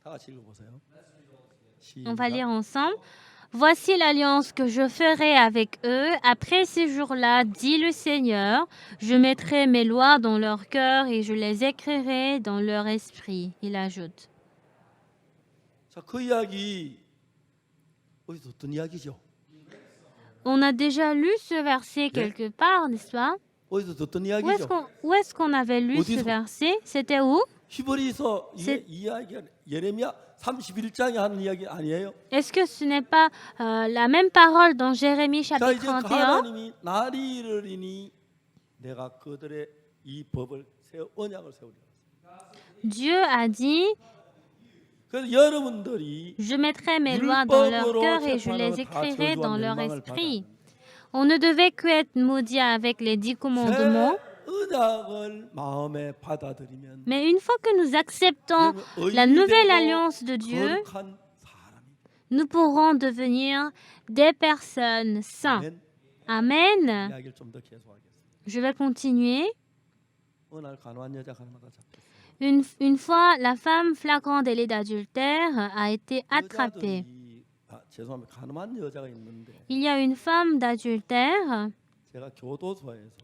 다 같이 읽어보세요. On va 시작. lire ensemble. Voici l'alliance que je ferai avec eux. Après ces jours-là, dit le Seigneur, je mettrai mes lois dans leur cœur et je les écrirai dans leur esprit. Il ajoute. 자, 그 이야기 어디서 듣던 이야기죠? On a déjà lu ce verset quelque part, n'est-ce pas? 어디서 듣던 Où 이야기죠? est-ce qu'on avait lu ce 어디서? verset? C'était où? 히브리서 C'est- 이 이야기가 예레미야 31장에 하는 이야기 아니에요? Est-ce que ce n'est pas la même parole dans Jérémie 자, chapitre 이제 31? 하나님이 날이 이르리니 내가 그들의 이 법을 세워 언약을 세우리라. Dieu a dit, 그래서 여러분들이 je mettrai mes lois dans leur cœur et je les écrirai dans leur esprit. On ne devait que être maudit avec les 10 commandements. 새 언약을 마음에 받아들이면 Mais une fois que nous acceptons la nouvelle alliance de Dieu, 거룩한 사람이 nous pourrons devenir des personnes saintes. 아멘. Amen. 이야기를 좀 더 계속하겠습니다. Je vais continuer. 어느 날 가난한 여자 하나마다 잡혔어요. Une fois, la femme flagrant délit d'adultère a été attrapée. 여자들이 죄송합니다. 가난한 여자가 있는데 Il y a une femme d'adultère. 제가 교도소에서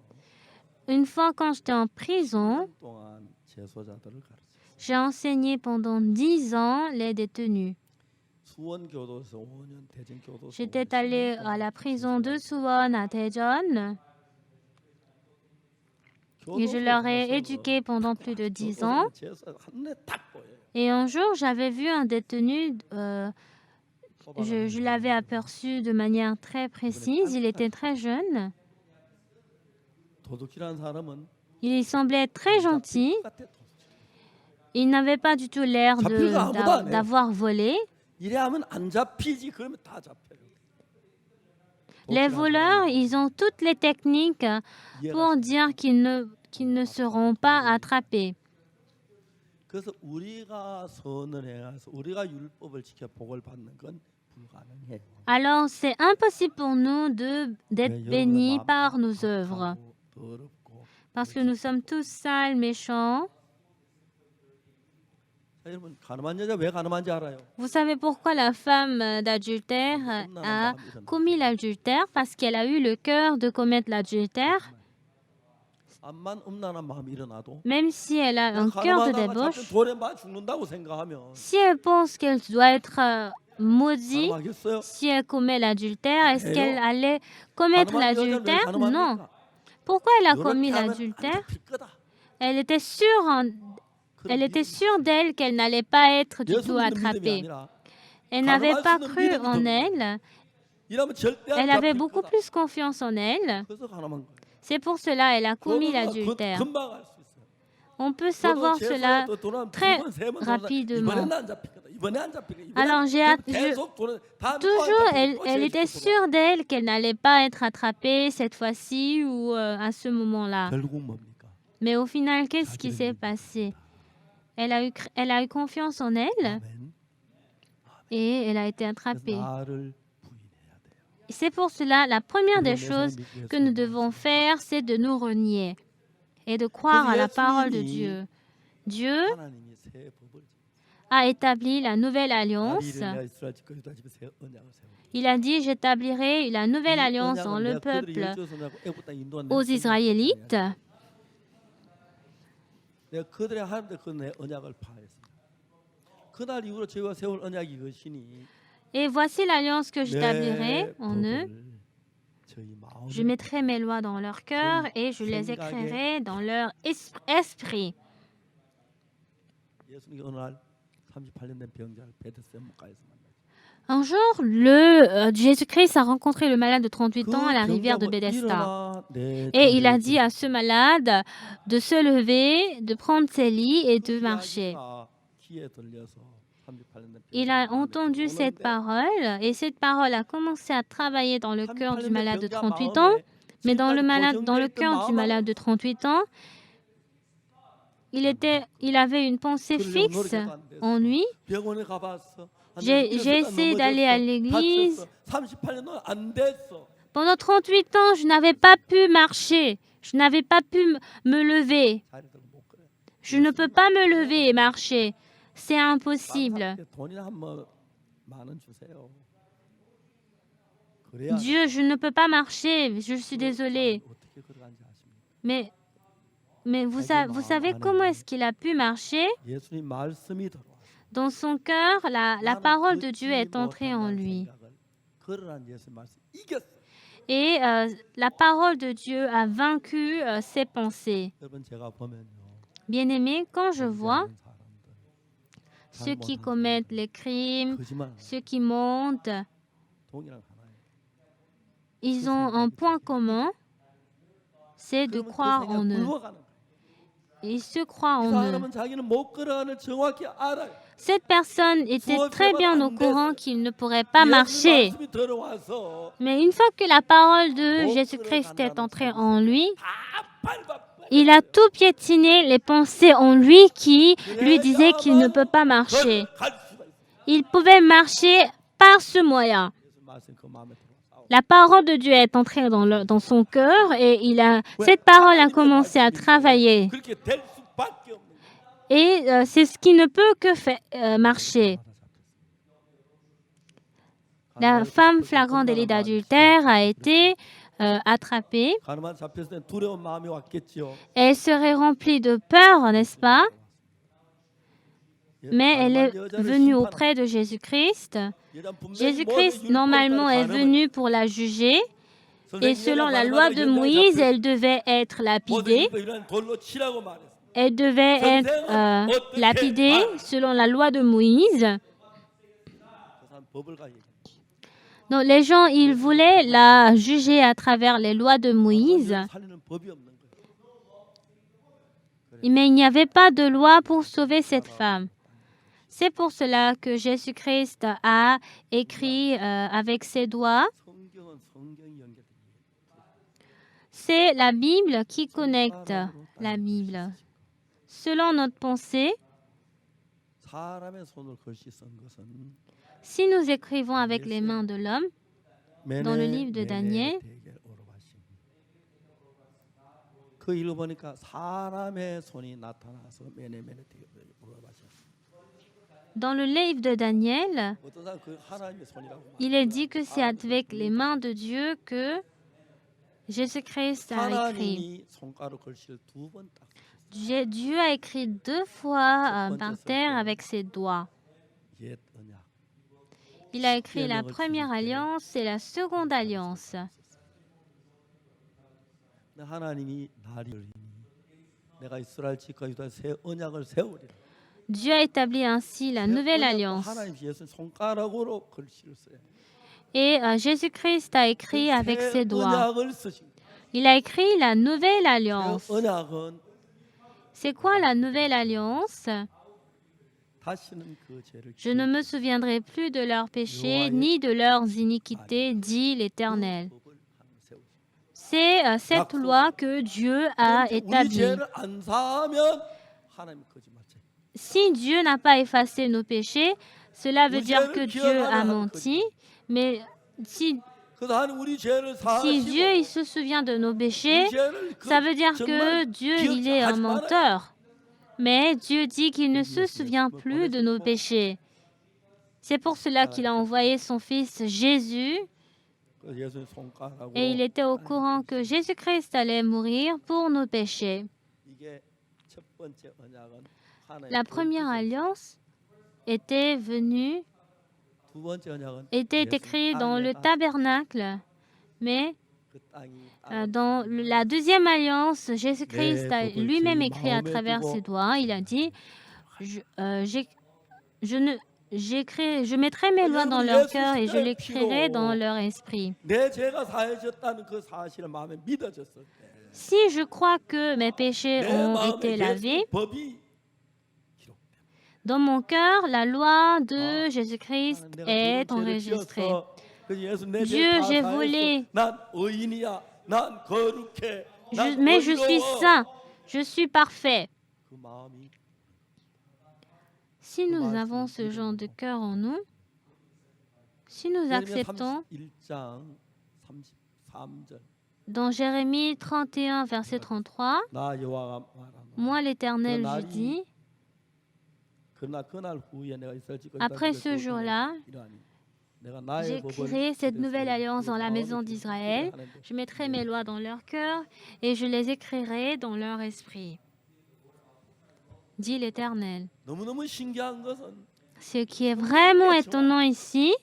Une fois, quand j'étais en prison, 10년 동안 재소자들을 가르쳤어요. j'ai enseigné pendant 10 ans les détenus. 수원 교도소 5년, 대전 교도소 J'étais 5년, allée à la prison de Suwon à Daejeon et je leur ai éduqué pendant plus de 10 ans. 한눈에 딱 보여요. Et un jour, j'avais vu un détenu, je l'avais aperçu de manière très précise. Il était très jeune. 도둑이라는 사람은 Il semblait être très gentil. 똑같아, 도둑. Il n'avait pas du tout l'air d'avoir volé. 이래 하면 안 잡히지. 그러면 다 잡혀요. Les voleurs, ils ont toutes les techniques pour dire qu'ils ne seront pas attrapés. 그래서 우리가 선을 해서 우리가 율법을 지켜 복을 받는 건 불가능해요. Alors, c'est impossible pour nous d'être 왜 bénis 여러분의 par 마음이 nos œuvres, 박하고 더럽고 parce que nous sommes tous sales, méchants. 자, 여러분 가늠한 여자 왜 가늠한지 알아요? Vous savez pourquoi la femme d'adultère a commis l'adultère? Parce qu'elle a eu le cœur de commettre l'adultère, 암만 음란한 마음이 일어나도 même si elle a un cœur de 가늠하다가 débauche. 잡힌 돌에 맞아 죽는다고 생각하면 Si elle pense qu'elle doit être maudite, 가늠하겠어요? si elle commet l'adultère, est-ce qu'elle allait commettre 가늠한 여자를 왜 l'adultère? Non. 가늠합니까? Pourquoi elle a 이렇게 commis 하면 안 l'adultère? 잡힐 거다. Elle était sûre d'elle qu'elle n'allait pas être du tout attrapée. Elle n'avait pas cru en elle. Elle avait beaucoup plus confiance en elle. C'est pour cela qu'elle a commis l'adultère. On peut savoir cela très rapidement. Alors, toujours, elle était sûre d'elle qu'elle n'allait pas être attrapée cette fois-ci ou à ce moment-là. Mais au final, qu'est-ce qui s'est passé? Elle a eu confiance en elle et elle a été attrapée. C'est pour cela, la première des choses que nous devons faire, c'est de nous renier et de croire à la parole de Dieu. Dieu a établi la nouvelle alliance. Il a dit, j'établirai la nouvelle alliance dans le peuple aux Israélites. 내가 그들의 하나님들 그 내 언약을 파했습니다. 그날 이후로 저희와 세울 언약이 이것이니 Et voici l'alliance que 내 j'établirai en eux. 법을 저희 Je 마음에 mettrai mes lois dans leur cœur et je les écrirai dans leur esprit. 예수님이 어느 날 38년 된 병자를 베드세다가에서 만났어요. Un jour, Jésus-Christ a rencontré le malade de 38 ans à la rivière de Bethesda. Et il a dit à ce malade de se lever, de prendre ses lits et de marcher. Il a entendu cette parole et cette parole a commencé à travailler dans le cœur du malade de 38 ans. Mais dans le cœur du malade de 38 ans, il avait une pensée fixe en lui. J'ai essayé d'aller à l'église. Pendant 38 ans, je n'avais pas pu marcher. Je n'avais pas pu me lever. Je ne peux pas me lever et marcher. C'est impossible. Dieu, je ne peux pas marcher. Je suis désolée. Mais vous savez comment est-ce qu'il a pu marcher? Dans son cœur, la parole de Dieu est entrée en lui. Et la parole de Dieu a vaincu ses pensées. Bien-aimés, quand je vois ceux qui commettent les crimes, ceux qui mentent, ils ont un point commun, c'est de croire en eux. Ils se croient en eux. Cette personne était très bien au courant qu'il ne pourrait pas marcher. Mais une fois que la parole de Jésus-Christ est entrée en lui, il a tout piétiné les pensées en lui qui lui disaient qu'il ne peut pas marcher. Il pouvait marcher par ce moyen. La parole de Dieu est entrée dans son cœur et cette parole a commencé à travailler. Et c'est ce qui ne peut que marcher. La femme flagrant délit d'adultère a été attrapée. Elle serait remplie de peur, n'est-ce pas? Mais elle est venue auprès de Jésus-Christ. Jésus-Christ, normalement, est venu pour la juger. Et selon la loi de Moïse, elle devait être lapidée. Elle devait être lapidée selon la loi de Moïse. Donc, les gens, ils voulaient la juger à travers les lois de Moïse. Mais il n'y avait pas de loi pour sauver cette femme. C'est pour cela que Jésus-Christ a écrit avec ses doigts. C'est la Bible qui connecte la Bible. Selon notre pensée, si nous écrivons avec les mains de l'homme, dans le livre de Daniel, dans le livre de Daniel, il est dit que c'est avec les mains de Dieu que Jésus-Christ a écrit. Dieu a écrit 2 fois par terre avec ses doigts. Il a écrit la première alliance et la seconde alliance. Dieu a établi ainsi la nouvelle alliance. Et Jésus-Christ a écrit avec ses doigts. Il a écrit la nouvelle alliance. C'est quoi la nouvelle alliance? Je ne me souviendrai plus de leurs péchés ni de leurs iniquités, dit l'Éternel. C'est cette loi que Dieu a établie. Si Dieu n'a pas effacé nos péchés, cela veut dire que Dieu a menti. Mais si Dieu il se souvient de nos péchés, ça veut dire que Dieu il est un menteur. Mais Dieu dit qu'il ne se souvient plus de nos péchés. C'est pour cela qu'il a envoyé son Fils Jésus. Et il était au courant que Jésus-Christ allait mourir pour nos péchés. La première alliance était venue était écrit dans le tabernacle, mais dans la deuxième alliance, Jésus-Christ a lui-même écrit à travers ses doigts. Il a dit, je mettrai mes lois dans leur cœur et je l'écrirai dans leur esprit. 내 죄가 사해졌다는 그 사실을 마음에 믿어졌을 때 Si je crois que mes péchés 내 ont 마음에 été lavés, 예수 법이 dans mon cœur, la loi de Jésus-Christ est enregistrée. Dieu, j'ai volé, 난 의인이야. 난 거룩해. 난 mais je suis 의로워. saint, je suis parfait. 그 마음이 Si nous avons ce genre de cœur en nous, si nous acceptons, 31장 33절 dans Jérémie 31, verset 33, 나 여호와가 말하노라. moi l'Éternel, je dis, 그날 후에 내가 이스라엘 집에 après ce jour-là, j'ai créé cette nouvelle alliance dans la maison d'Israël. Je mettrai mes lois dans leur cœur et je les écrirai dans leur esprit. Dit l'Éternel. 너무너무 신기한 것은 Ce qui est vraiment étonnant ici,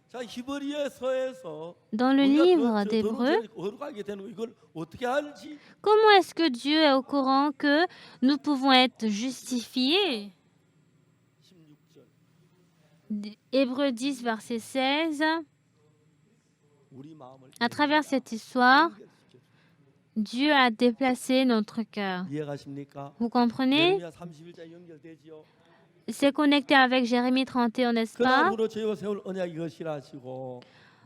자 히브리서에서 dans le livre d'Hébreux, 거룩하게 되는 거 이걸 어떻게 알지? comment est-ce que Dieu est au courant que nous pouvons être justifiés? 16절 Hébreux 10, verset 16. 우리 마음을 À travers cette histoire, Dieu a déplacé notre cœur. 이해가십니까? Vous comprenez? 예레미야 31장 연결되지요. C'est connecté avec Jérémie 31, n'est-ce pas? 그날부로 저희와 세울 언약 이것이라 하시고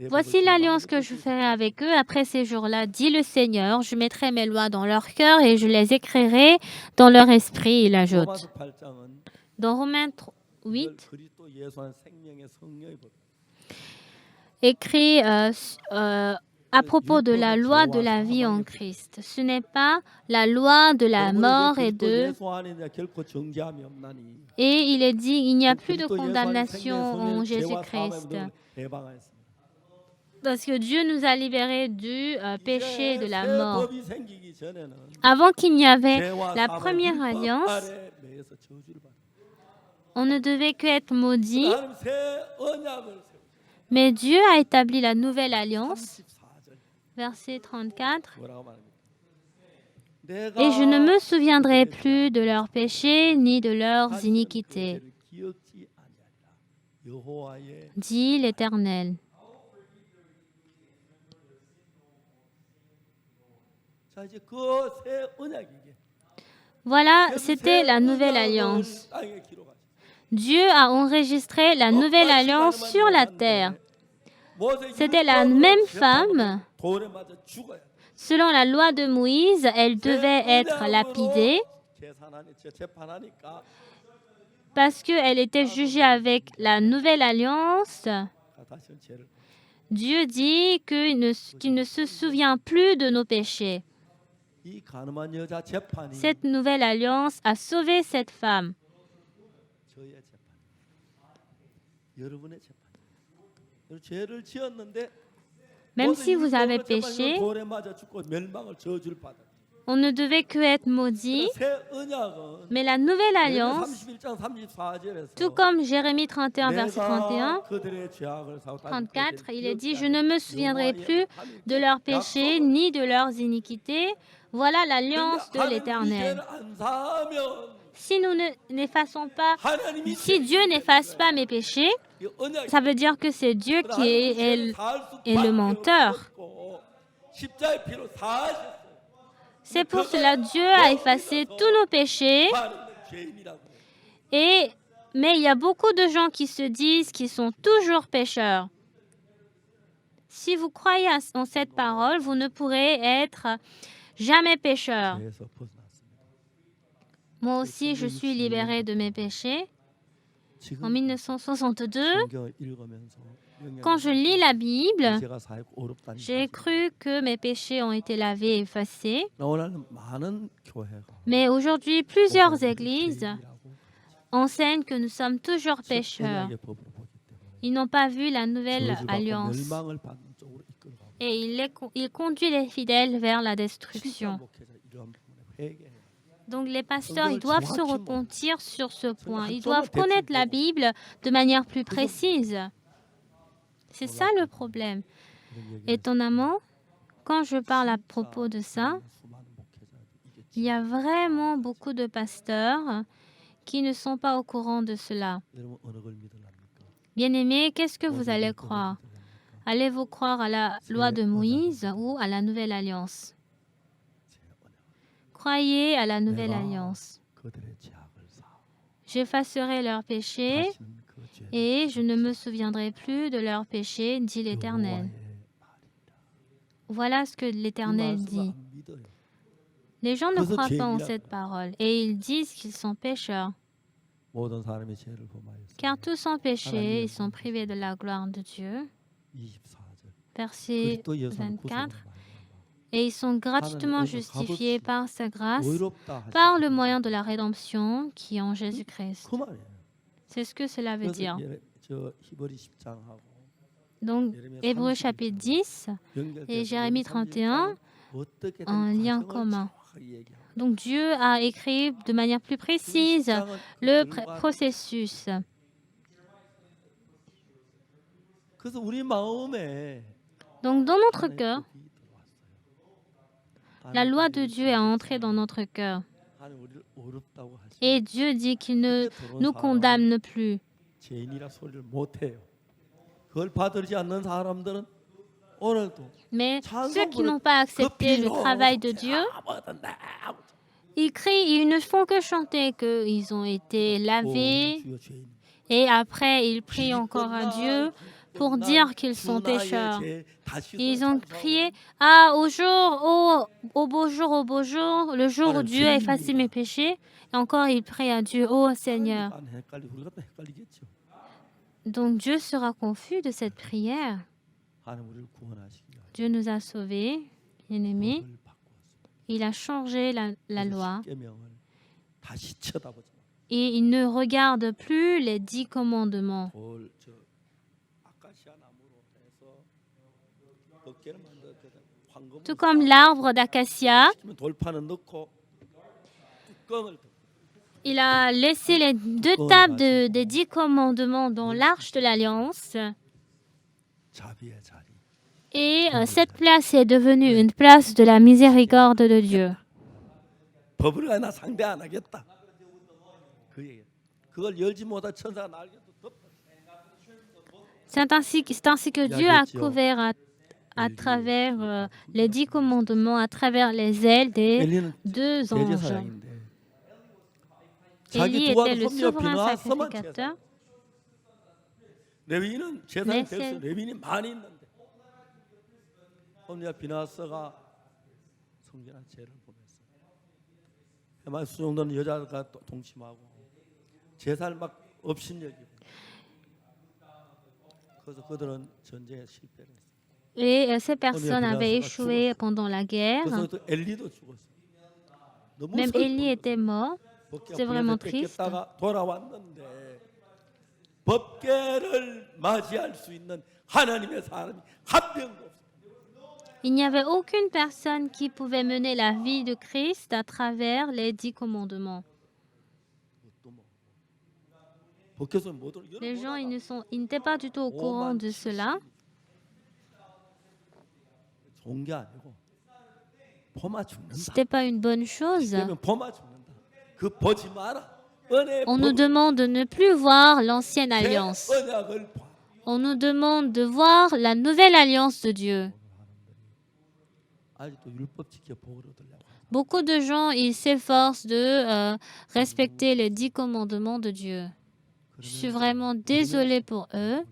Voici l'alliance que je ferai avec eux après ces jours-là, dit le Seigneur. Je mettrai mes lois dans leur cœur et je les écrirai dans leur esprit, il ajoute. 로마서 8장은 Dans Romains 8, 그리스도 예수 안 생명의 성령의 법. écrit à propos de la loi de la vie en Christ. Ce n'est pas la loi de la mort et de... 예수 안에 이제 결코 정죄함이 없나니. Et il est dit, il n'y a plus de 그리스도 예수 안에 condamnation 생명의 en 성령의 죄와 Jésus-Christ. 사함을 해방하였습니다. Parce que Dieu nous a libérés du péché de la mort. 법이 생기기 전에는 Avant qu'il n'y avait 죄와 la 사함을 première 율법 alliance, 아래 매여서 저주를 받았다. on ne devait que être maudit, 하나님 새 언약을 세우셨다. mais Dieu a établi la nouvelle alliance, 34절 verset 34, 뭐라고 말합니까? et je ne me souviendrai plus de leurs péchés ni de leurs iniquités, 기억지 아니하리라. 여호와의 dit l'Éternel. 자 이제 그 새 언약이게. Voilà, c'était la nouvelle alliance. 땅에 기록하셨다. Dieu a enregistré la nouvelle alliance sur la terre. C'était la même femme. 돌에 맞아 죽어야 돼. Selon la loi de Moïse, elle devait être lapidée 재판하니까 parce qu'elle était jugée avec la nouvelle alliance. 다시는 죄를 Dieu dit qu'il ne se souvient plus de nos péchés. 이 가늠한 여자 재판이 Cette nouvelle alliance a sauvé cette femme. 저의 재판, 여러분의 재판. 여러분 죄를 지었는데 Même 모든 si vous avez 율법으로 재판이면 péché, 돌에 맞아 죽고 멸망을 저주를 받아. on ne devait que être maudit. 새 언약은 Mais la nouvelle alliance, 31장 34절에서 tout comme Jérémie 31, verset 31, 그들의 죄악을 사고 34, il est dit, je ne me souviendrai plus de leurs péchés ni de leurs iniquités. Voilà l'alliance de l'Éternel. Si nous n'effaçons pas, si Dieu n'efface pas mes péchés, ça veut dire que c'est Dieu qui est le menteur. C'est pour cela que Dieu a effacé tous nos péchés. Mais il y a beaucoup de gens qui se disent qu'ils sont toujours pécheurs. Si vous croyez en cette parole, vous ne pourrez être jamais pécheur. Moi aussi, je suis libérée de mes péchés. En 1962, quand je lis la Bible, j'ai cru que mes péchés ont été lavés et effacés. Mais aujourd'hui, plusieurs églises enseignent que nous sommes toujours pécheurs. Ils n'ont pas vu la nouvelle alliance. Et il conduit les fidèles vers la destruction. Donc les pasteurs, ils 성경을 doivent se 정확히 repentir sur ce point. Ils 한쪽만 doivent connaître la 대충 보고. Bible de manière plus précise. C'est ça le problème. 그런 얘기를 Étonnamment, quand je parle à propos de ça, 수많은 목회자들이 이게 il y a vraiment beaucoup de pasteurs qui ne sont pas au courant de cela. 여러분 어느 걸 믿으랍니까? Bien-aimés, qu'est-ce que vous 어느 allez 율법을 croire? 믿으랍니까? Allez-vous croire à la loi de Moïse ou à la Nouvelle Alliance? 제 언약. Croyez à la Nouvelle 내가 Alliance. 그들의 죄악을 사하고 J'effacerai leurs péchés 다시는 그 죄를 et je ne me souviendrai plus de leurs péchés, dit l'Éternel. 여호와의 말이라. Voilà ce que 이 l'Éternel 말씀을 dit. 안 믿어요. Les gens ne 그래서 croient pas en 죄인이라 cette parole et ils disent qu'ils sont pécheurs. 모든 사람의 죄를 범하였으니 Car tous sont péchés, ils sont privés de la gloire de Dieu. 24절. Verset 그리스도 예수는 24. 구속으로 Et ils sont gratuitement 하나님 justifiés par sa grâce, 의롭다 par le 하시고 moyen de la rédemption qui est en Jésus-Christ. 그 말이에요. C'est ce que cela veut dire. 그래서 저 히브리 10장하고 Donc, Hébreux chapitre 10 et Jérémie 31 en lien commun. Donc, Dieu a écrit de manière plus précise le processus. 그래서 우리 마음에 Donc, dans notre 하나님의 cœur, 법이 들어왔어요. la loi de Dieu est entrée dans notre cœur. 하나님 우리를 어렵다고 하시고 Et Dieu dit qu'il ne nous condamne plus. 죄인이라 소리를 못 해요. 그걸 받들지 않는 사람들은 오늘도 Mais ceux qui n'ont pas accepté le travail de Dieu, ils crient, ils ne font que chanter qu'ils ont été lavés et après ils prient encore à Dieu pour dire qu'ils sont pécheurs. Ils ont prié, ah, au beau jour, le jour où Dieu a effacé mes péchés. Et encore, ils prient à Dieu, oh Seigneur. 안 헷갈리 우리가 또 헷갈리겠죠. Donc Dieu sera confus de cette prière. 하나님 우리를 구원하시기 위하여 Dieu nous a sauvés, bien-aimés. 법을 바꾸었습니다. Il a changé la loi. 십계명을 다시 쳐다보지 마. Et il ne regarde plus les 10 commandements. 저 아카시아 나무로 해서 덮개를 만들었거든. 황금 Tout comme l'arbre d'acacia, 돌판을 넣고 뚜껑을 덮고 il a laissé les 2 tables des 10 commandements dans l'arche de l'Alliance. 자비의 자리. Et cette place est devenue une place de la miséricorde de Dieu. 법을 하나 상대 안 하겠다. 그 얘기. 그걸 열지 못한 천사가 날개도 덮어. C'est ainsi que Dieu a couvert à travers les 10 commandements, à travers les ailes des 엘리는 2 anges. 대제사장인데 Élie 자기 두 était 아들 le 섭리와 souverain 비나하서만 sacrificateur. 레위인은 제사장이 네, 될수 레위인이 많이 있는데 섭리와 비나하서가 성전한 죄를 보면서 해만 수정도는 여자가 동침하고 제사를 막 업신여기고 그래서 그들은 전쟁에 실패를 했어요. Et ces personnes avaient échoué pendant la guerre. 그래서 또 엘리도 죽었어요. 너무 Même Élie était mort. C'est vraiment triste. 돌아왔는데 법궤를 맞이할 수 있는 하나님의 사람이 한 명도 없어요. Il n'y avait aucune personne qui pouvait mener la vie de Christ à travers les 10 commandements. 법궤에서 못 올라. Les gens, ils n'étaient pas du tout au courant de cela. 좋은 게 아니고 범아 죽는다. C'était pas une bonne chose. 그러면 범아 죽는다. 그 보지 마라. 은혜 On nous demande de ne plus voir l'ancienne alliance. 언약을 봐. On nous demande de voir la nouvelle alliance de Dieu. 아직도 율법 지켜 복을 얻으려고. Beaucoup de gens, ils s'efforcent de respecter les 10 commandements de Dieu. Je suis vraiment désolée pour eux.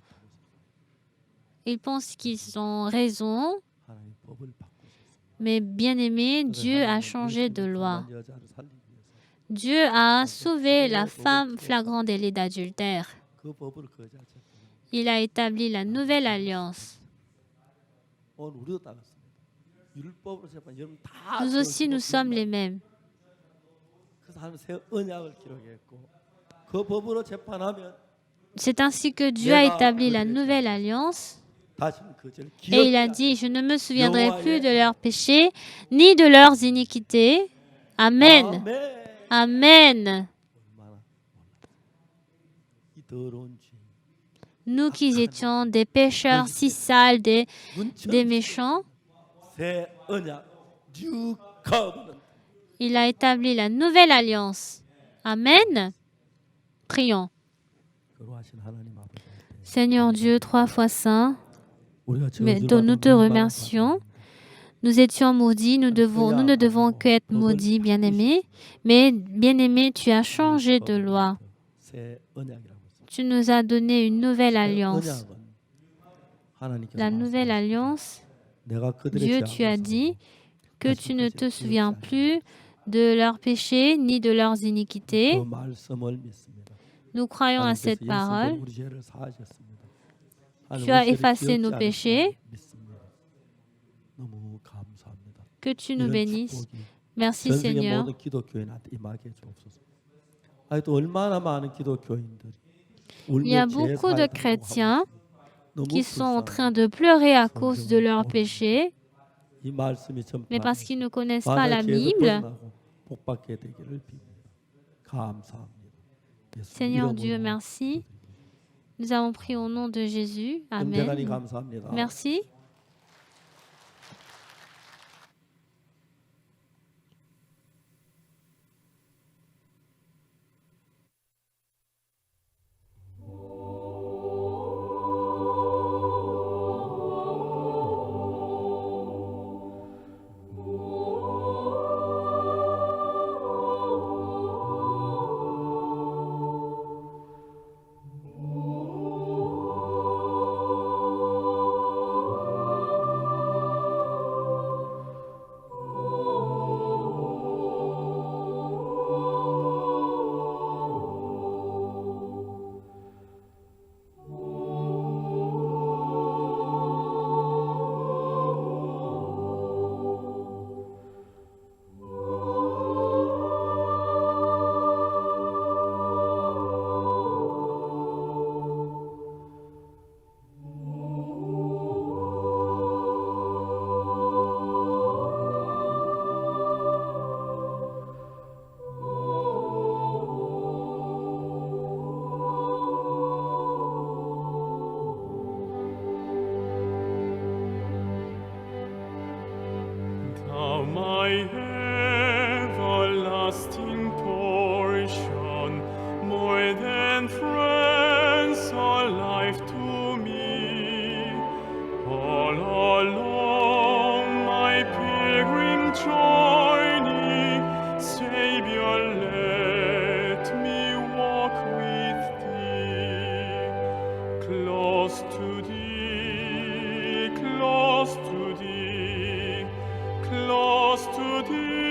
Ils pensent qu'ils ont raison, 하나님 법을 바꾸소서. mais bien aimé, Dieu a changé de loi. 여자를 살리기 위해서 Dieu a sauvé la femme flagrant délit d'adultère. 그 법을 거절하셨고 Il a établi la nouvelle alliance. 오늘 우리도 따랐습니다. 율법으로 재판 여러분 다 Nous aussi, nous sommes les mêmes. 그래서 하나님 새 언약을 기록했고 그 법으로 재판하면 C'est ainsi que Dieu a établi la nouvelle alliance. 다시는 그 죄를 Et il a 기억하지 dit, je ne me souviendrai plus de leurs péchés, ni de leurs iniquités. Amen. 아멘. Amen. 얼마나 이 더러운 죄. Nous qui étions des pécheurs si sales, des 문처럼 méchants, 새 언약 뉴 커버넌트. il a établi la nouvelle alliance. Amen. Prions. 거룩하신 하나님 아버지. Seigneur Dieu, 3 fois saint, 우리가 mais 저주받은 nous te 눈만한 remercions. 사람입니다. Nous étions maudits, nous ne devons qu'être maudits, bien-aimés. Mais, bien-aimé, tu as changé de loi. 새 언약이라고 했습니다. Tu nous as donné une nouvelle 새 alliance. 언약은 하나님께서 La nouvelle 말씀하셨습니다. alliance, 내가 그들의 Dieu, 죄악을 tu as dit que 다시 tu ne te 그들의 souviens 기억지 plus de leurs péchés ni de leurs 않게. iniquités. 그 말씀을 믿습니다. Nous croyons à 하나님께서 cette parole. 예수님으로 우리 죄를 사하셨습니다. 하나님 Tu as 우리 죄를 effacé 기억지 nos 않으시고 péchés. 믿습니다. 너무 감사합니다. Que tu nous 이런 bénisses. 축복이 Merci 전 세계 Seigneur. 모든 기독교인한테 임하게 해주옵소서. 또 얼마나 많은 기독교인들이 Il y a beaucoup de chrétiens qui sont en train de pleurer à cause de leurs péchés, mais parce qu'ils ne connaissent pas la Bible. Seigneur Dieu, merci. Nous avons prié au nom de Jésus. Amen. Merci. Thou my everlasting portion, more than friends or life to me. All along my pilgrim journey, Savior, let me walk with thee. Close to thee, close to thee, close to thee.